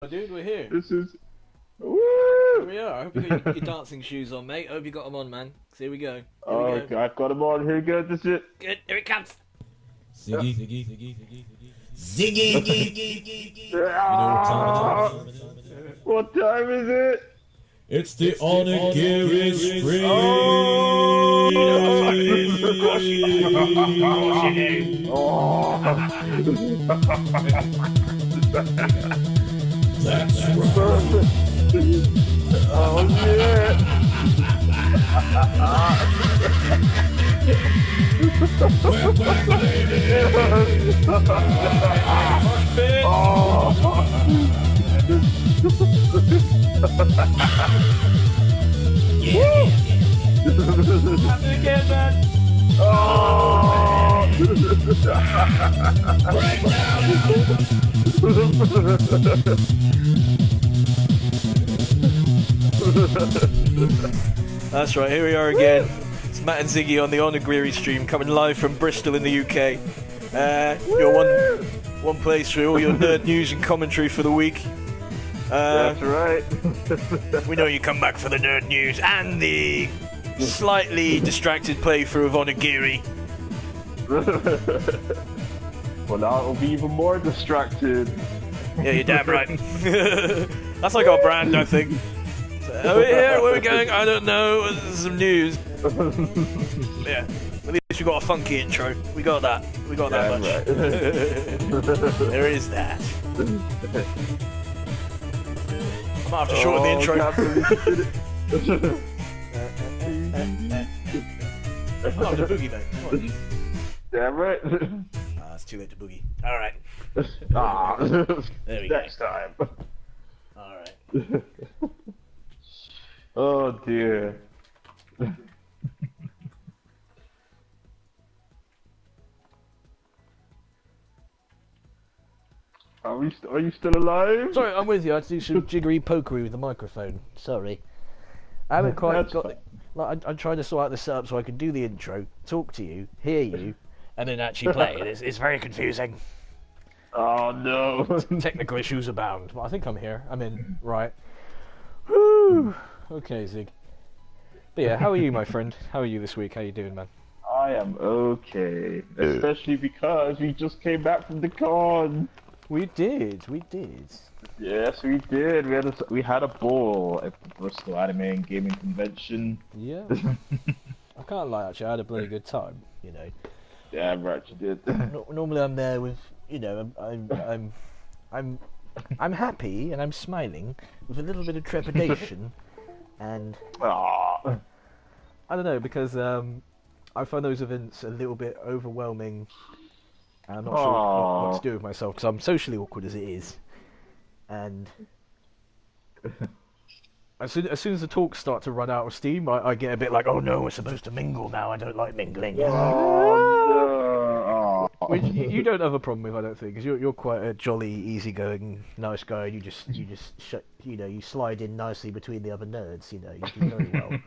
Dude, we're here. This is. Here Woo! we are. I hope you got your dancing shoes on, mate. I hope you got them on, man. So here we go. Here we Oh, go. I've got him on. Here you go. This is. Good. Here it comes. Ziggy, Ziggy, Ziggy, Ziggy, Ziggy, Ziggy, Ziggy. You know Ah! what time it is? What time is it? It's the Onigiri stream. Oh! Of course you do. Oh! That's right. Oh yeah! We're back, baby. Oh! Yeah. Have it again, man. Oh! Right now. That's right. Here we are again. It's Matt and Ziggy on the Onigiri stream, coming live from Bristol in the UK. Your one place for all your nerd news and commentary for the week. That's right. We know you come back for the nerd news and the slightly distracted playthrough of Onigiri. Well, now it'll be even more distracted. Yeah, you're damn right. That's like our brand, I think. So, are we here? Where are we going? I don't know. There's some news. Yeah. At least we got a funky intro. We got that. We got that much. Right. There is that. I might have to shorten the intro. Oh, the boogie, mate. Come on. Damn right. Ah, it's too late to boogie. Alright. Ah, There we go. next time. Alright. Oh dear. Are you still alive? Sorry, I'm with you. I had to do some jiggery pokery with the microphone. Sorry. I haven't quite That's got fine. it. Like, I'm trying to sort out the setup so I can do the intro, talk to you, hear you, and then actually play it. It's very confusing. Oh no. Technical issues abound. But I think I'm here. I'm in. Right. Woo! Okay, Zig. But yeah, how are you, my friend? How are you this week? How you doing, man? I am okay, especially because we just came back from the con. We did. We did. Yes, we did. We had a ball at the Bristol Anime and Gaming Convention. Yeah. I can't lie, actually. I had a bloody good time, you know. Yeah, right, you did. Normally I'm there with, you know, I'm happy and I'm smiling with a little bit of trepidation, and Aww. I don't know, because I find those events a little bit overwhelming. And I'm not sure what to do with myself because I'm socially awkward as it is, and as soon as the talks start to run out of steam, I get a bit like, oh no, we're supposed to mingle now. I don't like mingling. Oh, no. Which you don't have a problem with, I don't think, because you're quite a jolly, easygoing, nice guy. And you just you slide in nicely between the other nerds. You know, you do very well.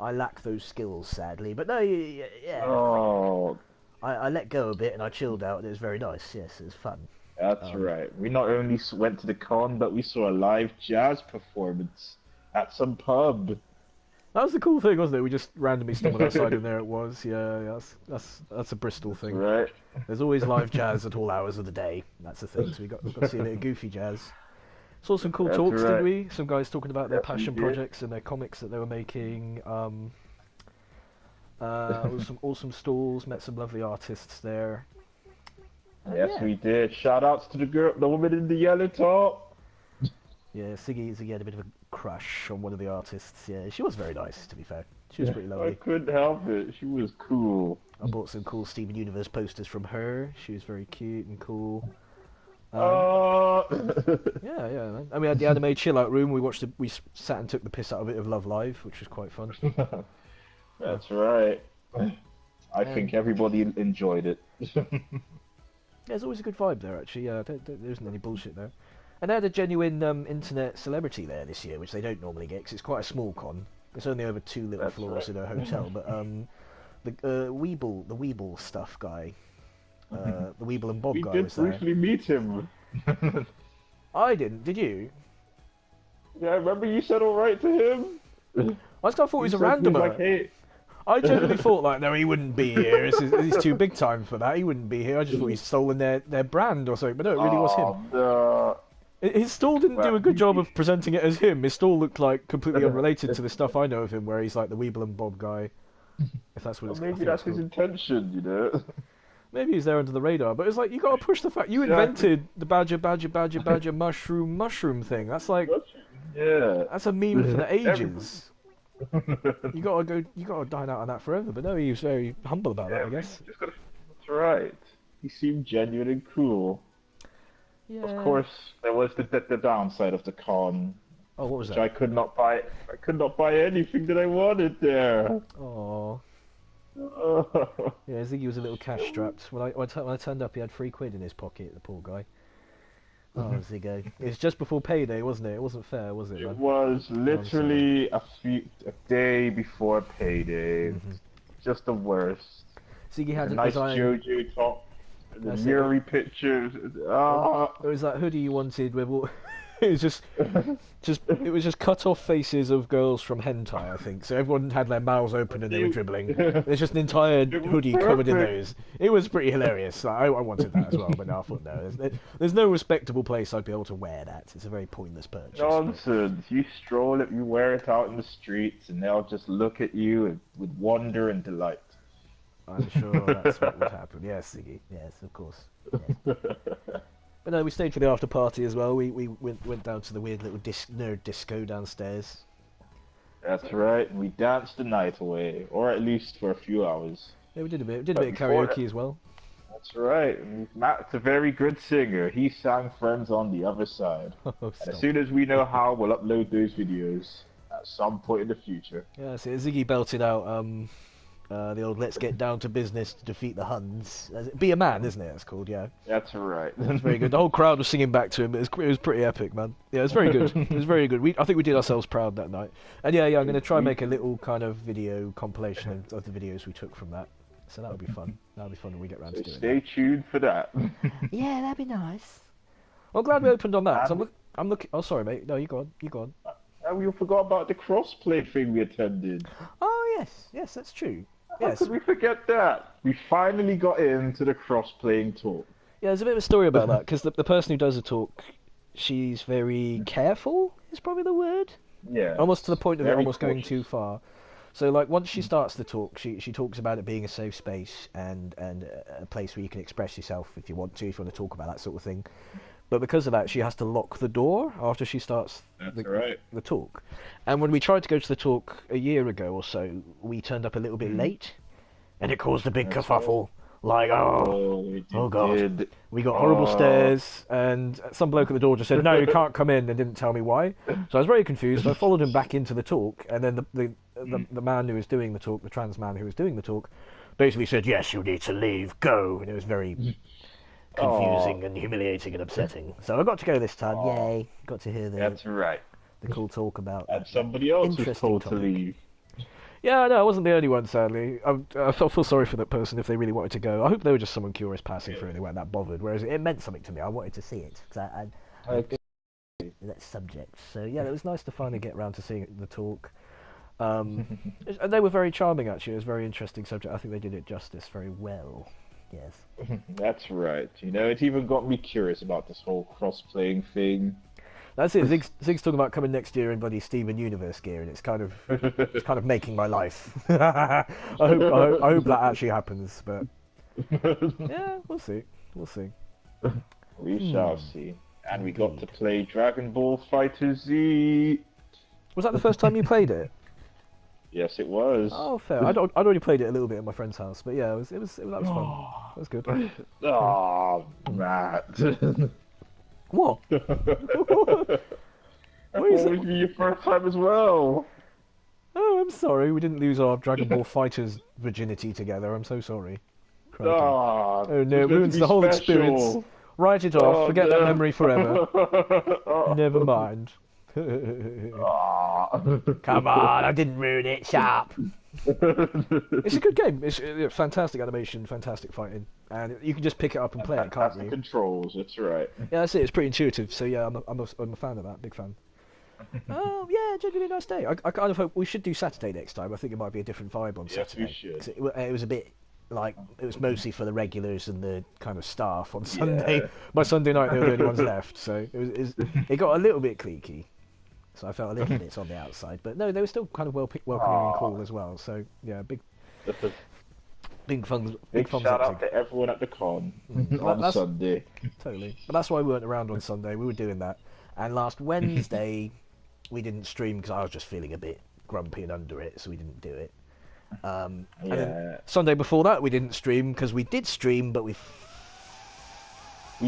I lack those skills, sadly, but no, yeah. Oh, I let go a bit and I chilled out. And it was very nice. Yes, it was fun. that's right. We not only went to the con, but we saw a live jazz performance at some pub. That was the cool thing, wasn't it? We just randomly stumbled outside and there it was. Yeah, that's a Bristol thing. Right. There's always live jazz at all hours of the day. That's the thing. So we got to see a bit of goofy jazz. Saw some cool That's talks, right. didn't we? Some guys talking about their Yes, we passion did. projects and their comics that they were making. Some awesome stalls. Met some lovely artists there. Yes, yeah. we did. Shout outs to the woman in the yellow top. Yeah, Siggy had a bit of a crush on one of the artists. Yeah, she was very nice, to be fair. She was pretty I lovely. couldn't help it. She was cool. I bought some cool Steven Universe posters from her. She was very cute and cool. Yeah, man. And we had the anime chill out room. We sat and took the piss out of it of Love Live, which was quite fun. That's right. I think everybody enjoyed it. There's always a good vibe there, actually. Yeah, there isn't any bullshit there. And they had a genuine internet celebrity there this year, which they don't normally get, because it's quite a small con. It's only over 2 little That's floors right. in a hotel, but the Weeble stuff guy, the Weeble and Bob We guy did was there. briefly meet him. I didn't. Did you? Yeah, I remember you said all right to him. I just thought he was a You said he was randomer. like, hey. I genuinely thought like, no, he wouldn't be here. He's too big time for that. He wouldn't be here. I just thought he'd stolen their brand or something. But no, it really was him. No. His stall didn't do a good job of presenting it as him. His stall looked like completely unrelated to the stuff I know of him, where he's like the Weeble and Bob guy. If that's what it's Maybe that's his intention, you know. Maybe he's there under the radar, but it's like you got to push the fact you invented the badger mushroom thing. That's like, that's a meme for the ages. You gotta dine out on that forever. But no, he was very humble about that, I guess. That's right. He seemed genuine and cool. Yeah. Of course, there was the downside of the con. Oh, what was that? I could not buy anything that I wanted there. Oh. Yeah, Ziggy was a little cash strapped. When I turned up, he had £3 in his pocket. The poor guy. Oh, Ziggo. It's just before payday, wasn't it? It wasn't fair, was it? Man? It was literally a day before payday. Just the worst. Ziggy had a nice design... JoJo top, the Yuri pictures. It was that hoodie you wanted with all... It was just cut off faces of girls from hentai, I think. So everyone had their mouths open and they were dribbling. There's just an entire hoodie covered in those. It was pretty hilarious. I wanted that as well, but no, I thought no. There's no respectable place I'd be able to wear that. It's a very pointless purchase. Nonsense. You stroll it, you wear it out in the streets, and they'll just look at you with wonder and delight. I'm sure that's what would happen. Yes, Ziggy. Yes, of course. Yes. But no, we stayed for the after party as well. We went down to the weird little nerd disco downstairs. That's right. We danced the night away, or at least for a few hours. Yeah, we did a bit of karaoke as well. That's right. Matt's a very good singer. He sang "Friends on the Other Side." And as soon as we know how, we'll upload those videos at some point in the future. Yeah, so Ziggy belted out the old "Let's get down to business to defeat the Huns." Be a man, isn't it? It's called, yeah. That's right. It's very good. The whole crowd was singing back to him. It was pretty epic, man. Yeah, it was very good. It was very good. I think we did ourselves proud that night. And yeah, I'm going to try and make a little kind of video compilation of the videos we took from that. So that'll be fun. That'll be fun when we get around to doing it. Stay tuned for that. Yeah, that'd be nice. Well, I'm glad we opened on that. I'm looking. Oh, sorry, mate. No, you go on. You go on. And we forgot about the crossplay thing we attended. Oh yes, that's true. How could we forget that? We finally got into the cross-playing talk. Yeah, there's a bit of a story about that, because the person who does the talk, she's very careful, is probably the word. Yeah. Almost to the point of it almost cautious. going too far. So, like, once she starts the talk, she talks about it being a safe space and a place where you can express yourself if you want to talk about that sort of thing. But because of that, she has to lock the door after she starts the talk. And when we tried to go to the talk a year ago or so, we turned up a little bit late, and it caused a big kerfuffle. Like, oh God, we got horrible stares, and some bloke at the door just said, "No, you can't come in," and didn't tell me why. So I was very confused. I followed him back into the talk, and then the man who was doing the talk, the trans man who was doing the talk, basically said, "Yes, you need to leave. Go." And it was very confusing and humiliating and upsetting. So I got to go this time. Yay! Got to hear the cool talk about. And somebody else was told to leave. Yeah, no, I wasn't the only one, sadly. I feel sorry for that person if they really wanted to go. I hope they were just someone curious passing through and they weren't that bothered, whereas it meant something to me. I wanted to see it. I that subject. So, yeah, it was nice to finally get around to seeing the talk. And they were very charming, actually. It was a very interesting subject. I think they did it justice very well. Yes. That's right. You know, it even got me curious about this whole cross-playing thing. That's it. Zig's talking about coming next year in bloody Steven Universe gear, and it's kind of making my life. I hope that actually happens, but yeah, we'll see. We shall see. And we got to play Dragon Ball Fighter Z. Was that the first time you played it? Yes, it was. Oh, fair. I'd already played it a little bit at my friend's house, but yeah, that was fun. That was good. Oh, Matt. What? That would be your first time as well. Oh, I'm sorry. We didn't lose our Dragon Ball Fighters virginity together. I'm so sorry. Oh no, it ruins the whole experience. Write it off. Forget that memory forever. Never mind. Come on, I didn't ruin it. Shut up. It's a good game. It's fantastic animation, fantastic fighting, and you can just pick it up and play it, can't you? Controls, that's right. Yeah, that's it. It's pretty intuitive. So yeah, I'm a fan of that. Big fan. Oh yeah, genuinely nice day. I kind of hope we should do Saturday next time. I think it might be a different vibe on Saturday. Yes, we should. It was a bit like it was mostly for the regulars and the kind of staff on Sunday. Yeah. My Sunday night, they were the only ones left, so it got a little bit cliquey. So I felt a little bit on the outside, but no, they were still kind of welcoming and cool as well. So yeah, big fun. Big shout out to everyone at the con on Sunday. Totally, but that's why we weren't around on Sunday. We were doing that, and last Wednesday we didn't stream because I was just feeling a bit grumpy and under it, so we didn't do it. And then Sunday before that we didn't stream because we did stream, but we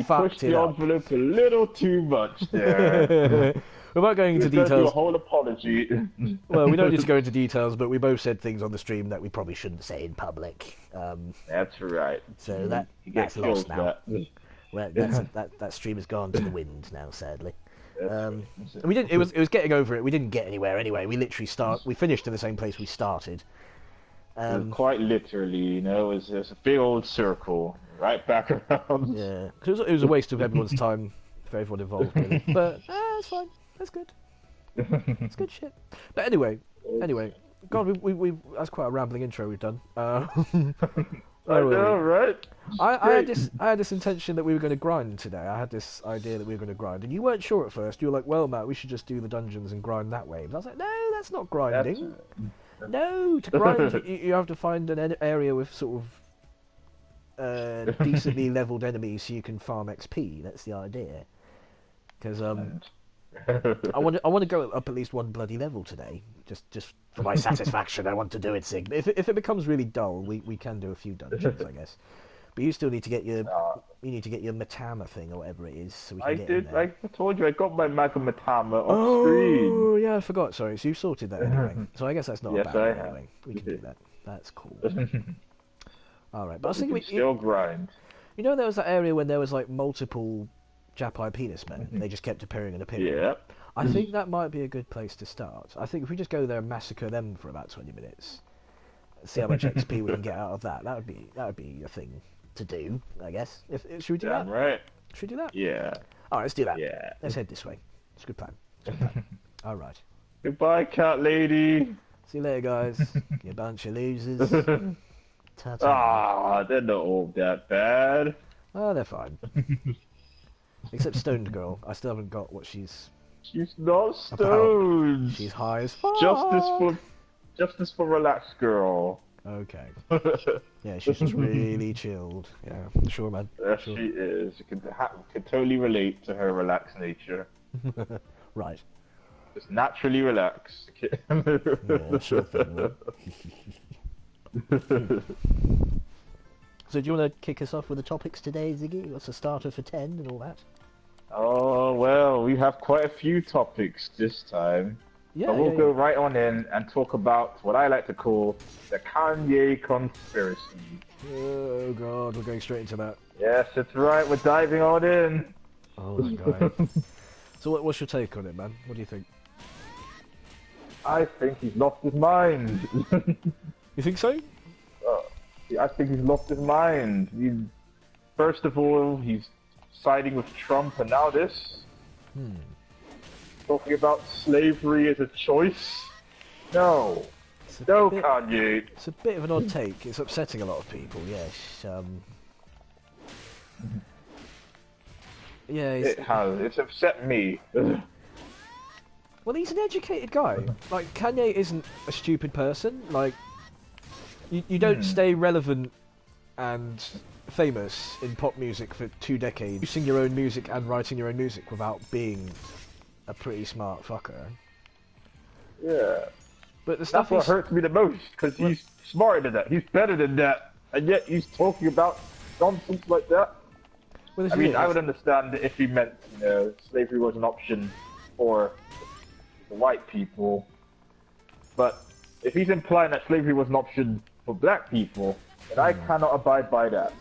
pushed the envelope a little too much there. Without going into details, a whole apology. Well, we don't need to go into details, but we both said things on the stream that we probably shouldn't say in public. That's right. So that's lost now. Well, that stream has gone to the wind now, sadly. We didn't. It was getting over it. We didn't get anywhere anyway. We literally we finished in the same place we started. Quite literally, you know, it was a big old circle right back around. Yeah, because it was a waste of everyone's time for everyone involved. Really. But it's fine. That's good. It's good shit. But anyway, God, we that's quite a rambling intro we've done. I know, right? I had this intention that we were going to grind today. I had this idea that we were going to grind, and you weren't sure at first. You were like, "Well, Matt, we should just do the dungeons and grind that way." But I was like, "No, that's not grinding. No, to grind, you have to find an area with sort of decently leveled enemies so you can farm XP. That's the idea. Because I want to go up at least one bloody level today, just for my satisfaction. I want to do it, Sig. If it becomes really dull, we can do a few dungeons, I guess. But you still need to get your Matama thing or whatever it is, so we can get in there. I told you I got my Mega Matama off screen. Oh yeah, I forgot. Sorry. So you sorted that anyway. So I guess that's not a bad one anyway. We can do that. That's cool. All right, but I was thinking we still grind. You know, there was that area when there was like multiple Japai penis men. They just kept appearing and appearing. Yeah. I think that might be a good place to start. I think if we just go there and massacre them for about 20 minutes, see how much XP we can get out of that. That would be a thing to do, I guess. Should we do that? Right. Should we do that? Yeah. All right, let's do that. Yeah. Let's head this way. It's a good plan. All right. Goodbye, cat lady. See you later, guys. You bunch of losers. Ta-ta. They're not all that bad. Oh, they're fine. Except Stoned Girl. I still haven't got what she's... She's not stoned. She's high as fuck. Justice for relaxed girl. Okay. Yeah, she's just really chilled. Yeah, sure, man. Yes, sure. She is. You can totally relate to her relaxed nature. Right. Just naturally relaxed. Yeah, sure thing. So do you want to kick us off with the topics today, Ziggy? What's a starter for 10 and all that? Oh, well, we have quite a few topics this time. Yeah, but we'll go right on in and talk about what I like to call the Kanye conspiracy. Oh, God, we're going straight into that. Yes, that's right, we're diving on in. Oh, my God. So what's your take on it, man? What do you think? I think he's lost his mind. You think so? I think he's lost his mind. First of all, he's siding with Trump, and now this. Talking about slavery as a choice. No. Kanye. It's a bit of an odd take. It's upsetting a lot of people, yes. Yeah, it has. It's upset me. Well, he's an educated guy. Like, Kanye isn't a stupid person. Like, you don't stay relevant and famous in pop music for 2 decades, producing your own music and writing your own music without being a pretty smart fucker. Yeah. But the stuff that's what hurts me the most, because he's smarter than that. He's better than that, and yet he's talking about nonsense like that. Well, I mean, I would understand if he meant, slavery was an option for the white people, but if he's implying that slavery was an option for black people, then I cannot abide by that.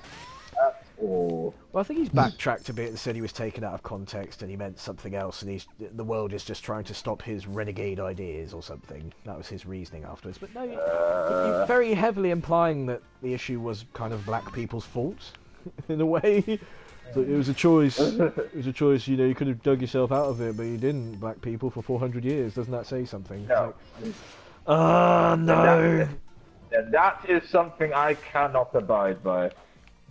At or... Well, I think he's backtracked a bit and said he was taken out of context and he meant something else, and the world is just trying to stop his renegade ideas or something. That was his reasoning afterwards. But no, you're very heavily implying that the issue was kind of black people's fault, in a way. So it was a choice. It was a choice. You could have dug yourself out of it, but you didn't. Black people for 400 years. Doesn't that say something? No. No. And that is something I cannot abide by.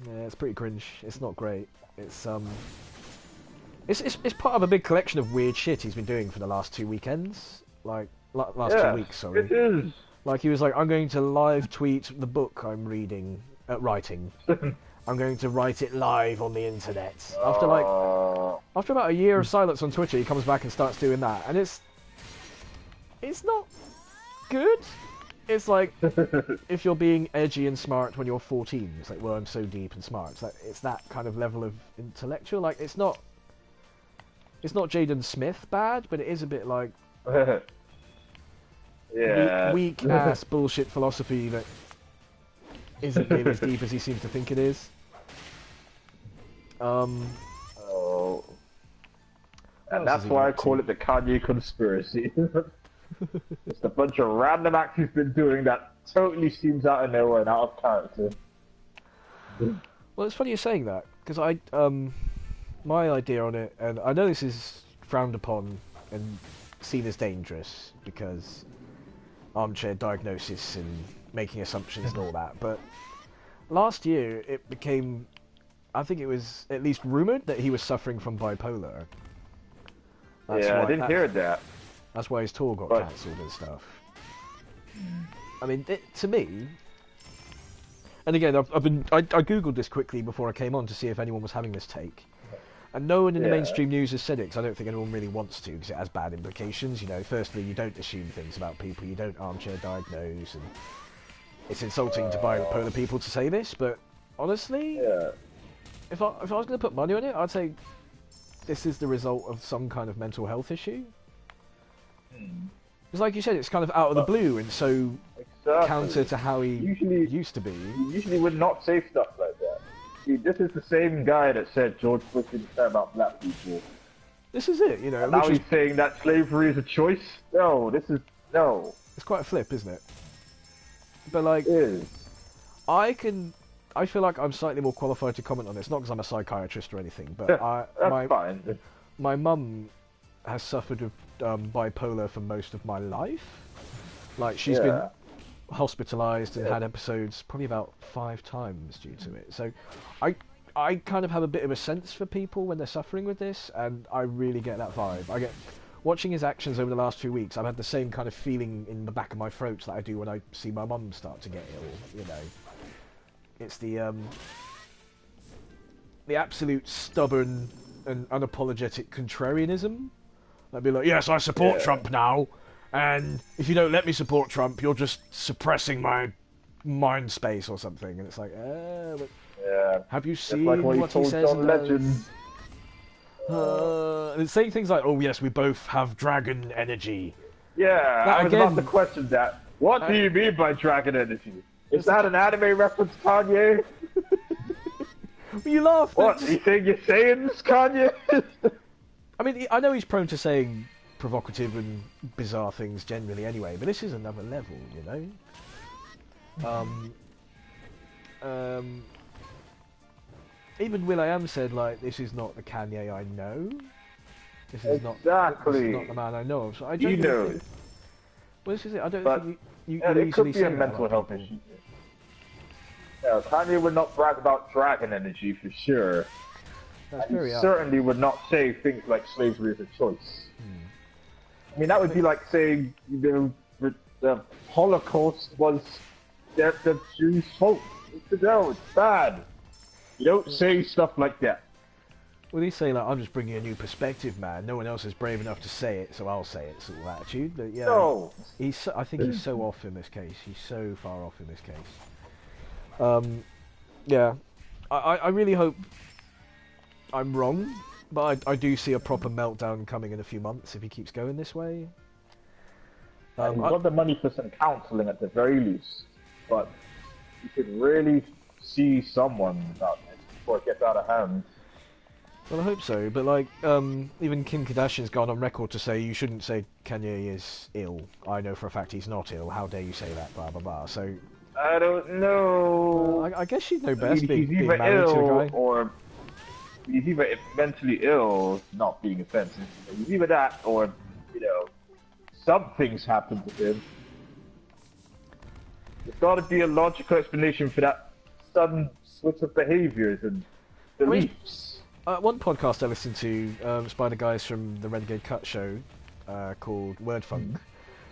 Yeah, it's pretty cringe. It's not great. It's part of a big collection of weird shit he's been doing for the last 2 weekends. Last 2 weeks, sorry. It is. Like, he was like, I'm going to live tweet the book I'm writing. I'm going to write it live on the internet. After about a year of silence on Twitter, he comes back and starts doing that, and it's not good. It's like, if you're being edgy and smart when you're 14, it's like, well, I'm so deep and smart. It's that kind of level of intellectual. Like, it's not Jaden Smith bad, but it is a bit like weak ass bullshit philosophy that isn't really as deep as he seems to think it is. And that's why I call it the Kanye conspiracy. It's a bunch of random acts he's been doing that totally seems out of nowhere and out of character. Well, it's funny you're saying that, because my idea on it, and I know this is frowned upon and seen as dangerous, because armchair diagnosis and making assumptions and all that, but last year it became, I think it was at least rumoured that he was suffering from bipolar. I didn't hear that. That's why his tour got cancelled and stuff. I mean, to me, and again, I googled this quickly before I came on to see if anyone was having this take, and no one in the mainstream news has said it, because I don't think anyone really wants to, because it has bad implications. Firstly, you don't assume things about people, you don't armchair diagnose, and it's insulting to bipolar people to say this, but honestly, if I was going to put money on it, I'd say this is the result of some kind of mental health issue. Because like you said, it's kind of out of the blue and so counter to how he used to be. He usually would not say stuff like that. See, this is the same guy that said George Bush didn't care about black people. This is it, And now he's saying that slavery is a choice? No. It's quite a flip, isn't it? But like, it is. I feel like I'm slightly more qualified to comment on this, not because I'm a psychiatrist or anything, but That's fine. My mum has suffered with bipolar for most of my life. Like, she's been hospitalised and had episodes probably about 5 times due to it. So I kind of have a bit of a sense for people when they're suffering with this, and I really get that vibe. Watching his actions over the last 2 weeks, I've had the same kind of feeling in the back of my throat that I do when I see my mum start to get ill, It's the absolute stubborn and unapologetic contrarianism. I'd be like, yes, I support Trump now, and if you don't let me support Trump, you're just suppressing my mind space or something. And it's like, have you seen like what he says? John Legend. And it's saying things like, oh yes, we both have dragon energy. Yeah, I was about to question that. What do you mean by dragon energy? Is that an anime reference, Kanye? You laughed. What? You think you're saying this, Kanye? I mean, I know he's prone to saying provocative and bizarre things generally anyway, but this is another level, Even will.i.am said, like, this is not the Kanye I know. This is not the man I know of. So I don't know. Well, this is it. I don't think you it could be a mental health issue. Yeah, Kanye would not brag about dragon energy for sure. He certainly would not say things like slavery is a choice. I mean, that would be like saying the Holocaust was the Jews' fault. No, it's bad. You don't say stuff like that. Well, he's saying, like, I'm just bringing a new perspective, man. No one else is brave enough to say it, so I'll say it, sort of attitude. But yeah, no. I think he's so off in this case. He's so far off in this case. Yeah, I really hope I'm wrong, but I do see a proper meltdown coming in a few months if he keeps going this way. He's got the money for some counselling at the very least, but you could really see someone about this. before it gets out of hand. Well, I hope so, but like, even Kim Kardashian's gone on record to say you shouldn't say Kanye is ill. I know for a fact he's not ill. How dare you say that? Blah blah blah. So I don't know. I guess she'd know best. He's being either married to a ill guy. or he's either mentally ill, not being offensive. He's either that or, you know, something's happened to him. There's got to be a logical explanation for that sudden switch of behaviors and beliefs. One podcast I listened to, it's by the guys from the Renegade Cut show, called Wordfunk.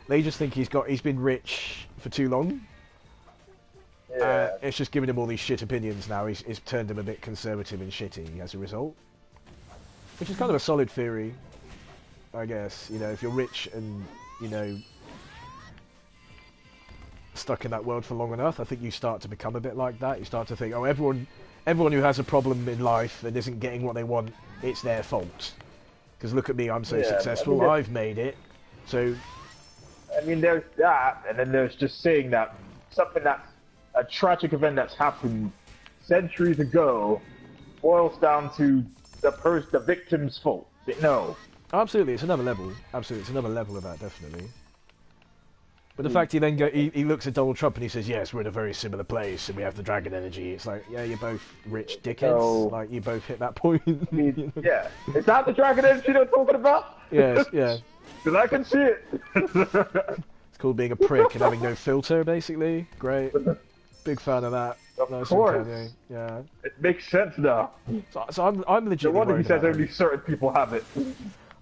They just think he's been rich for too long. Yeah. It's just giving him all these shit opinions now. It's turned him a bit conservative and shitty as a result. Which is kind of a solid theory, I guess. You know, if you're rich and, you know, stuck in that world for long enough, I think you start to become a bit like that. You start to think, oh, everyone who has a problem in life and isn't getting what they want, it's their fault. Because look at me, I'm so successful, I mean, I've made it. So, I mean, there's that, and then there's just saying that something that's a tragic event that's happened centuries ago boils down to the victim's fault. No. absolutely, it's another level. Absolutely, it's another level of that, definitely. But the fact he looks at Donald Trump and he says, yes, we're in a very similar place and we have the dragon energy. It's like, yeah, you're both rich dickheads. No. Like, you both hit that point. I mean, yeah. Is that the dragon energy they're talking about? Yes, yeah. Because I can see it. It's called being a prick and having no filter, basically. Great. Big fan of that. Of Nice course. one, Kanye. Yeah. It makes sense now. So I'm No legitimately wonder he worried says about only it. certain people have it.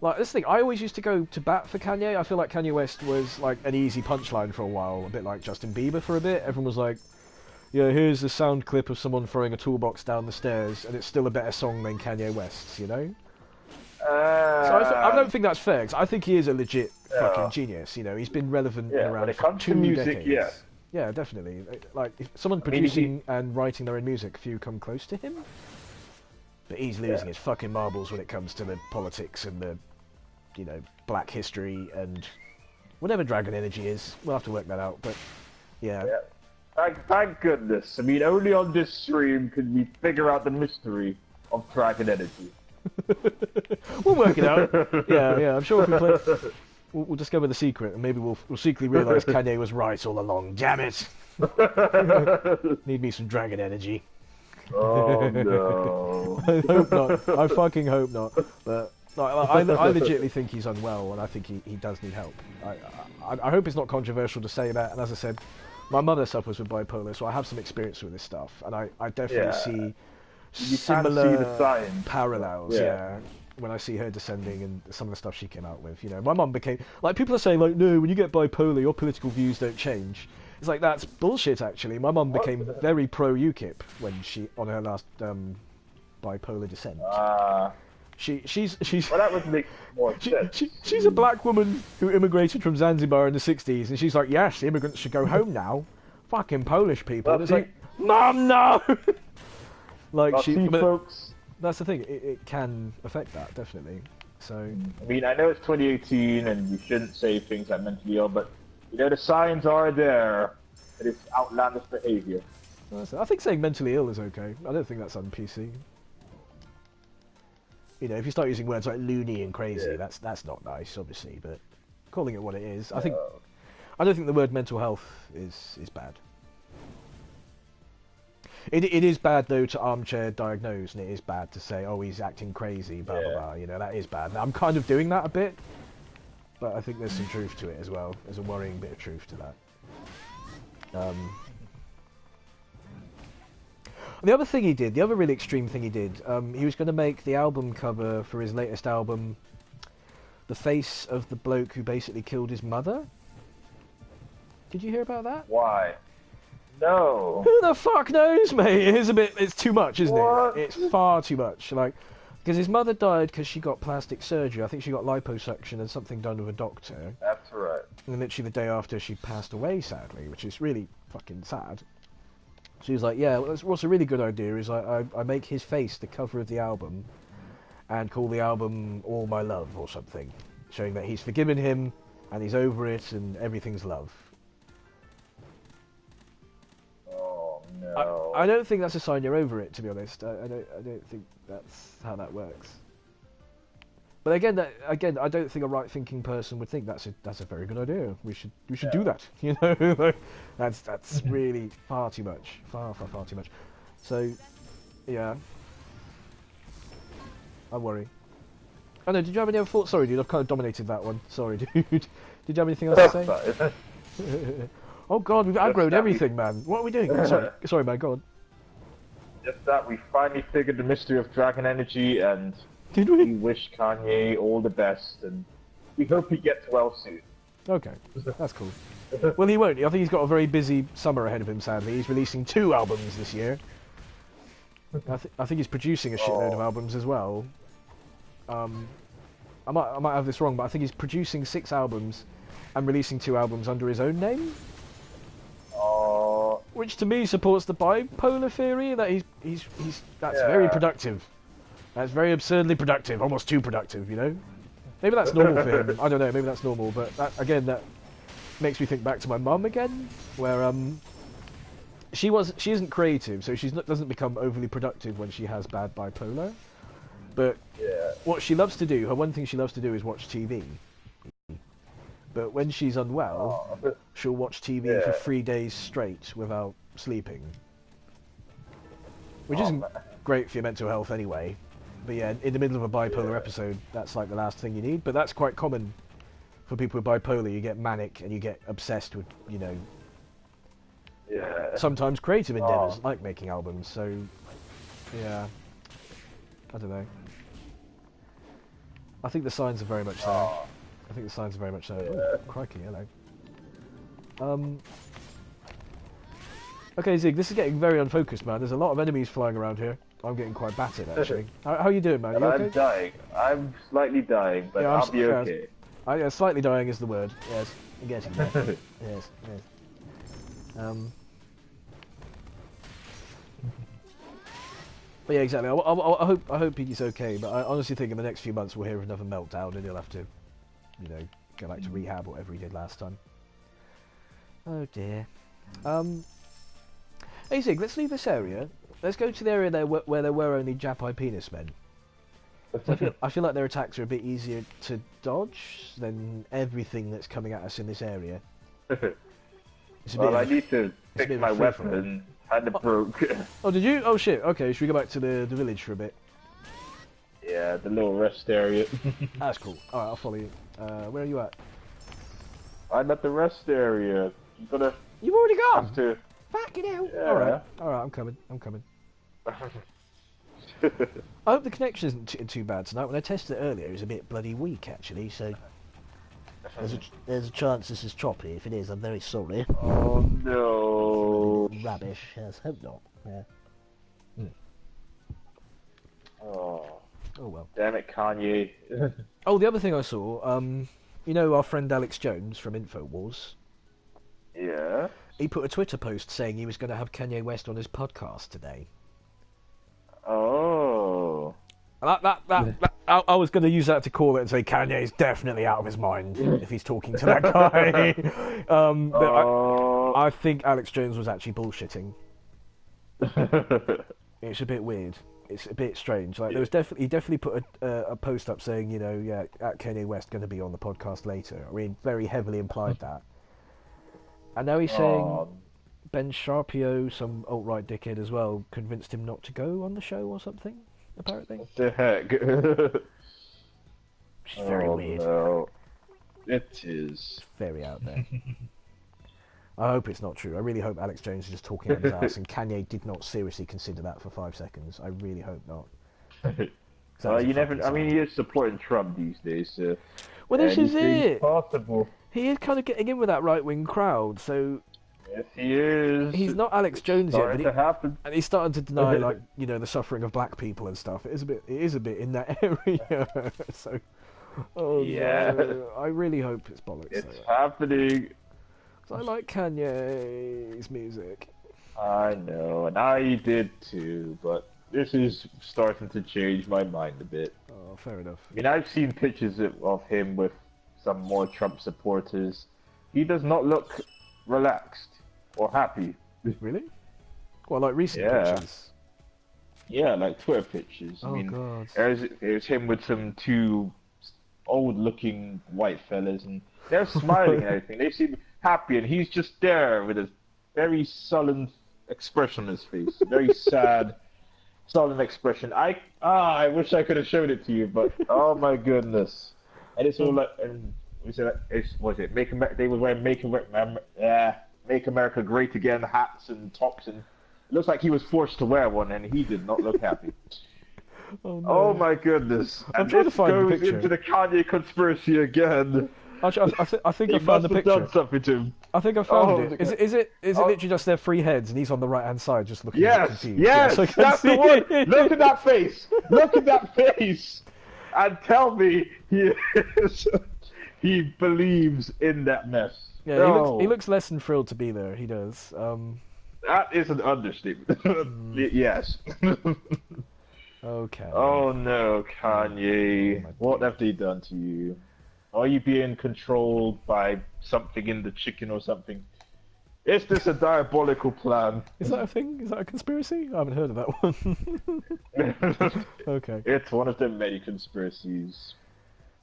Like, this thing, I always used to go to bat for Kanye. I feel like Kanye West was like an easy punchline for a while, a bit like Justin Bieber for a bit. Everyone was like, yeah, here's a sound clip of someone throwing a toolbox down the stairs, and it's still a better song than Kanye West's, you know? So I don't think that's fair, 'cause I think he is a legit fucking genius, you know? He's been relevant and when around it for comes to 2 music, decades. yeah. Yeah, definitely. Like, if someone I mean, producing and writing their own music, few come close to him. But he's losing his fucking marbles when it comes to the politics and the, you know, black history and whatever dragon energy is. We'll have to work that out, but yeah. Thank goodness. I mean, only on this stream can we figure out the mystery of dragon energy. We'll work it out. Yeah. I'm sure if we play, we'll discover the secret, and maybe we'll secretly realise Kanye was right all along. Damn it! Need me some dragon energy. Oh no! I hope not. I fucking hope not. But I legitimately think he's unwell, and I think he does need help. I hope it's not controversial to say that. And as I said, my mother suffers with bipolar, so I have some experience with this stuff, and I definitely see similar the signs. parallels. Yeah. When I see her descending and some of the stuff she came out with, you know, my mum became like, people are saying like, no, when you get bipolar, your political views don't change. It's like, that's bullshit. Actually, my mum became very pro UKIP when she on her last bipolar descent. She's Well, that would make more sense. she's a black woman who immigrated from Zanzibar in the 60s, and she's like, yes, immigrants should go home now. Fucking Polish people. And it's like, Mum, no. Like folks. That's the thing. It can affect that, definitely. So. I mean, I know it's 2018 and you shouldn't say things like mentally ill, but you know the signs are there that it's outlandish behaviour. I think saying mentally ill is okay. I don't think that's un-PC. You know, if you start using words like loony and crazy, that's not nice, obviously. But calling it what it is, I don't think the word mental health is bad. It is bad though to armchair diagnose, and it is bad to say, oh, he's acting crazy, blah blah blah. You know, that is bad. Now, I'm kind of doing that a bit, but I think there's some truth to it as well. There's a worrying bit of truth to that. The other thing he did, the other really extreme thing he did, he was going to make the album cover for his latest album the face of the bloke who basically killed his mother. Did you hear about that? Why? No. Who the fuck knows, mate? It's too much, isn't What? it? It's far too much. Like, because his mother died because she got plastic surgery. I think she got liposuction and something done with a doctor. That's right. And literally the day after, she passed away, sadly, which is really fucking sad. She was like, yeah, what's a really good idea is I make his face the cover of the album and call the album All My Love or something, showing that he's forgiven him and he's over it and everything's love. Oh no. no. I don't think that's a sign you're over it, to be honest. I don't think that's how that works. But again, I don't think a right-thinking person would think that's a very good idea. We should do that. You know, that's really far too much, far too much. So, yeah, I worry. Oh no, did you have any other thoughts? Sorry, dude, I've kind of dominated that one. Sorry, dude. Did you have anything else to say? Oh God, we've aggroed everything, man. What are we doing? Sorry, man. Go on. Just that we finally figured the mystery of dragon energy, and Did we? wish Kanye all the best, and we hope he gets well soon. Okay, that's cool. Well, he won't. I think he's got a very busy summer ahead of him, sadly. He's releasing 2 albums this year. I think he's producing a shitload of albums as well. I might have this wrong, but I think he's producing 6 albums and releasing 2 albums under his own name. Which to me supports the bipolar theory that that's very productive. That's very absurdly productive, almost too productive, you know? Maybe that's normal for him. I don't know, maybe that's normal, but that makes me think back to my mum again, where she isn't creative, so she doesn't become overly productive when she has bad bipolar. But what she loves to do, her one thing she loves to do is watch TV. But when she's unwell, she'll watch TV for 3 days straight without sleeping. Which isn't great for your mental health anyway. But yeah, in the middle of a bipolar episode, that's like the last thing you need. But that's quite common for people with bipolar. You get manic and you get obsessed with, you know, sometimes creative endeavours, like making albums. So, yeah, I don't know. I think the signs are very much there. I think the signs are very much there. Oh, crikey, hello. Okay, Zig, this is getting very unfocused, man. There's a lot of enemies flying around here. I'm getting quite battered, actually. How are you doing, man? You okay? I'm dying. I'm slightly dying, but I'll be okay. Yeah, slightly dying is the word. Yes, I'm getting there. Yes. But yeah, exactly. I hope he's okay. But I honestly think in the next few months we'll hear of another meltdown, and he'll have to, you know, go back to rehab, whatever he did last time. Oh dear. Hey Zig, let's leave this area. Let's go to the area there where there were only Japai penis men. So I feel like their attacks are a bit easier to dodge than everything that's coming at us in this area. Well, I need to fix my weapon. Had it broke. Oh, did you? Oh shit. Okay, should we go back to the village for a bit? Yeah, the little rest area. That's cool. Alright, I'll follow you. Where are you at? I'm at the rest area. You've already gone? Have to... Fucking hell. Yeah. Alright, I'm coming. I hope the connection isn't too bad tonight. When I tested it earlier, it was a bit bloody weak, actually, so... There's a chance this is choppy. If it is, I'm very sorry. Oh, no. Rubbish. Yes, hope not. Yeah. Oh well. Damn it, Kanye. Oh, the other thing I saw, you know our friend Alex Jones from InfoWars? Yeah? He put a Twitter post saying he was going to have Kanye West on his podcast today. Oh. I was going to use that to call it and say Kanye's definitely out of his mind if he's talking to that guy. But I think Alex Jones was actually bullshitting. It's a bit weird. It's a bit strange. Like he definitely put a post up saying, you know, yeah, at Kanye West going to be on the podcast later. I mean, very heavily implied that. And now he's saying Ben Sharpio, some alt-right dickhead as well, convinced him not to go on the show or something, apparently. What the heck? Which is very weird. No. It is. Very out there. I hope it's not true. I really hope Alex Jones is just talking out his ass and Kanye did not seriously consider that for 5 seconds. I really hope not. You never. I mean, he is supporting Trump these days. Well, this is it. Possible. He is kind of getting in with that right-wing crowd, so... Yes, he is. He's not Alex Jones yet, but and he's starting to deny, like, you know, the suffering of black people and stuff. It is a bit in that area. So, no, I really hope it's bollocks. It's happening. So I like Kanye's music. I know, and I did too, but this is starting to change my mind a bit. Oh, fair enough. I mean, I've seen pictures of him with some more Trump supporters. He does not look relaxed or happy. Really? Well, like recent Yeah. pictures. Yeah, like Twitter pictures. I Oh mean, God. there's him with some two old-looking white fellas, and they're smiling and everything. They seem happy, and he's just there with a very sullen expression on his face, a very sad, sullen expression. I wish I could have showed it to you, but oh my goodness! And it's all like, and was it Make America? They were wearing Make America Great Again hats and tops, and it looks like he was forced to wear one, and he did not look happy. Oh, no. Oh my goodness! I'm And trying to this find the goes picture. into the Kanye conspiracy again. Actually, I think He I found the must have picture. done something to him. I think I found Oh, it. Is it literally just their three heads and he's on the right hand side just looking Yes, confused? yes, I can that's see the one. it. Look at that face. Look at that face, and tell me he believes in that mess. Yeah, No, he looks less than thrilled to be there. He does. that is an understatement. Yes. Okay. Oh no, Kanye, Oh, my what dear. have they done to you? Are you being controlled by something in the chicken or something? Is this a diabolical plan? Is that a thing? Is that a conspiracy? I haven't heard of that one. Okay. It's one of the many conspiracies.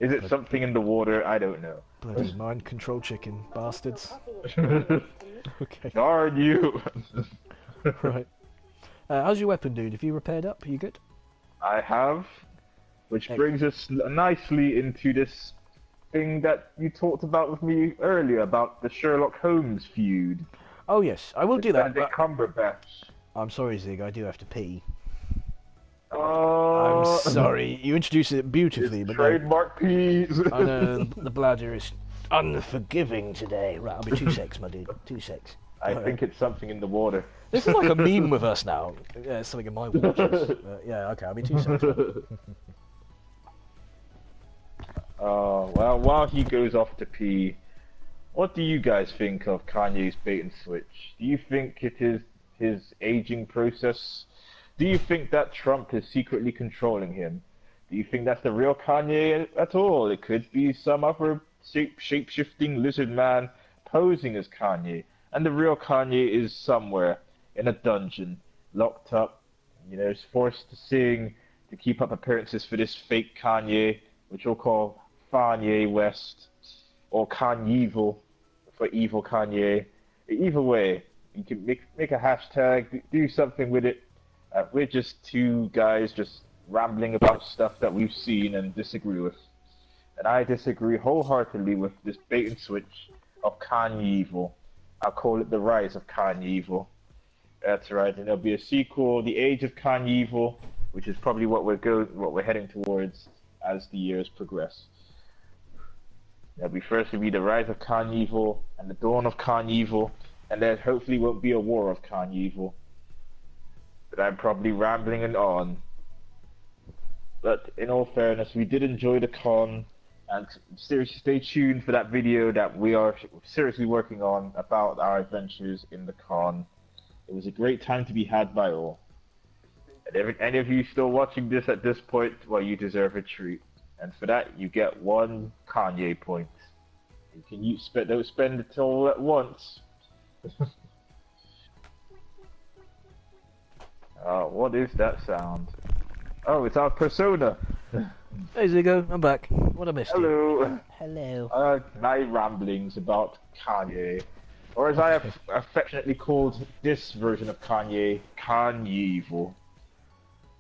Is it something in the water? I don't know. Bloody mind control chicken bastards. Okay. Darn you! Right. How's your weapon, dude? Have you repaired up? Are you good? I have, which brings us nicely into this thing that you talked about with me earlier about the Sherlock Holmes feud. Oh yes, I will do that. Benedict Cumberbatch. I'm sorry, Zig. I do have to pee. Oh, I'm sorry. You introduced it beautifully, but no. trademark peas. I know the bladder is unforgiving today. Right, I'll be 2 secs, my dude. 2 secs. I think it's something in the water. This is like a meme with us now. Yeah, it's something in my watches. Yeah, okay, I'll be 2 secs. Well, while he goes off to pee, what do you guys think of Kanye's bait and switch? Do you think it is his aging process? Do you think that Trump is secretly controlling him? Do you think that's the real Kanye at all? It could be some other shape-shifting lizard man posing as Kanye, and the real Kanye is somewhere in a dungeon, locked up, is forced to sing to keep up appearances for this fake Kanye, which we'll call Kanye West, or Kanyevel for evil Kanye. Either way, you can make a hashtag, do something with it. We're just two guys just rambling about stuff that we've seen and disagree with. And I disagree wholeheartedly with this bait and switch of Kanyevel. I'll call it the rise of Kanyevel. That's right, and there'll be a sequel, The Age of Kanyevel, which is probably what we're heading towards as the years progress. There'll be first will be the rise of Kanyevel and the dawn of Kanyevel, and there hopefully won't be a war of Kanyevel. But I'm probably rambling and on. But in all fairness, we did enjoy the con, and seriously stay tuned for that video that we are seriously working on about our adventures in the con. It was a great time to be had by all. And if any of you still watching this at this point, well, you deserve a treat. And for that, you get 1 Kanye point. Don't spend it all at once. What is that sound? Oh, it's our persona. Hey Zigo, I'm back. What I missed? Hello. Hello. My ramblings about Kanye, or as I have affectionately called this version of Kanye, Kanyevel.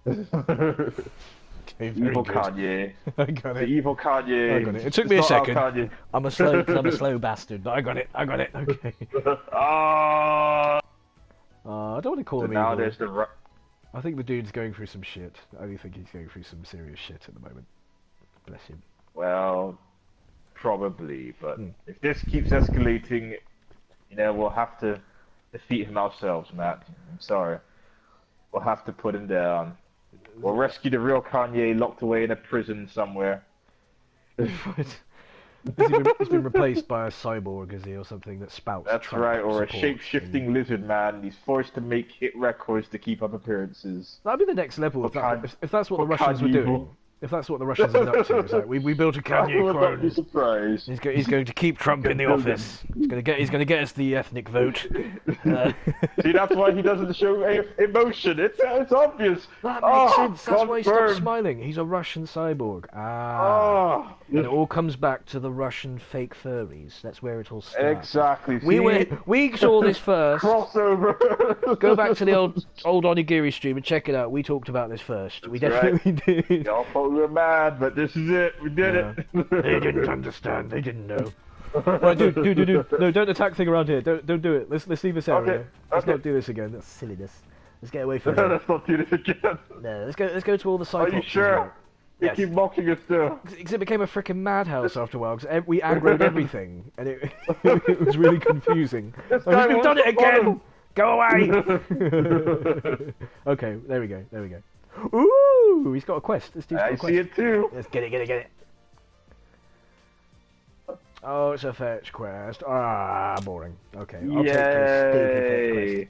Okay, very Evil good. Kanye. I got The it. evil Kanye. I got it. It took It's me a not our second. Kanye. I'm a slow bastard, but I got it. Okay. Ah. I don't want to call So him now evil. there's the. I think the dude's going through some shit. I do think he's going through some serious shit at the moment. Bless him. Well, probably, but if this keeps escalating, we'll have to defeat him ourselves, Matt. I'm sorry. We'll have to put him down. We'll rescue the real Kanye locked away in a prison somewhere. He's been replaced by a cyborg, is he, or something that spouts. That's Trump right, or a support. shape-shifting lizard man. He's forced to make hit records to keep up appearances. That'd be the next level if that's what the Or Russians were Kanyevel. doing. If that's what the Russians are up to, it's like we built a I Kanye would not be quote. surprised. He's going to keep Trump in the office. He's going to get us the ethnic vote. See, that's why he doesn't show emotion. It's obvious. That makes sense. That's why he stopped confirmed. smiling. He's a Russian cyborg. Ah. Oh, And it all comes back to the Russian fake furries. That's where it all starts. exactly. We saw this first. Crossover. Go back to the old Onigiri stream and check it out. We talked about this first. We definitely did. Y'all thought we were mad, but this is it. We did it. They didn't understand. They didn't know. Right, dude. No, don't attack thing around here. Don't do it. Let's leave this area. Let's not do this again. That's silliness. Let's get away from here. Let's not do this again. No, let's go to all the Cyclops. Are you sure? You Yes. keep mocking us still. Because it became a freaking madhouse after a while. Because we aggroed everything, and it it was really confusing. This guy We've done it wants to again. follow. Go away. Okay, there we go. Ooh, he's got a quest. This dude's got I a quest. see it too. Let's get it. Oh, it's a fetch quest. Ah, boring. Okay, I'll take this stinky fetch quest. Yay!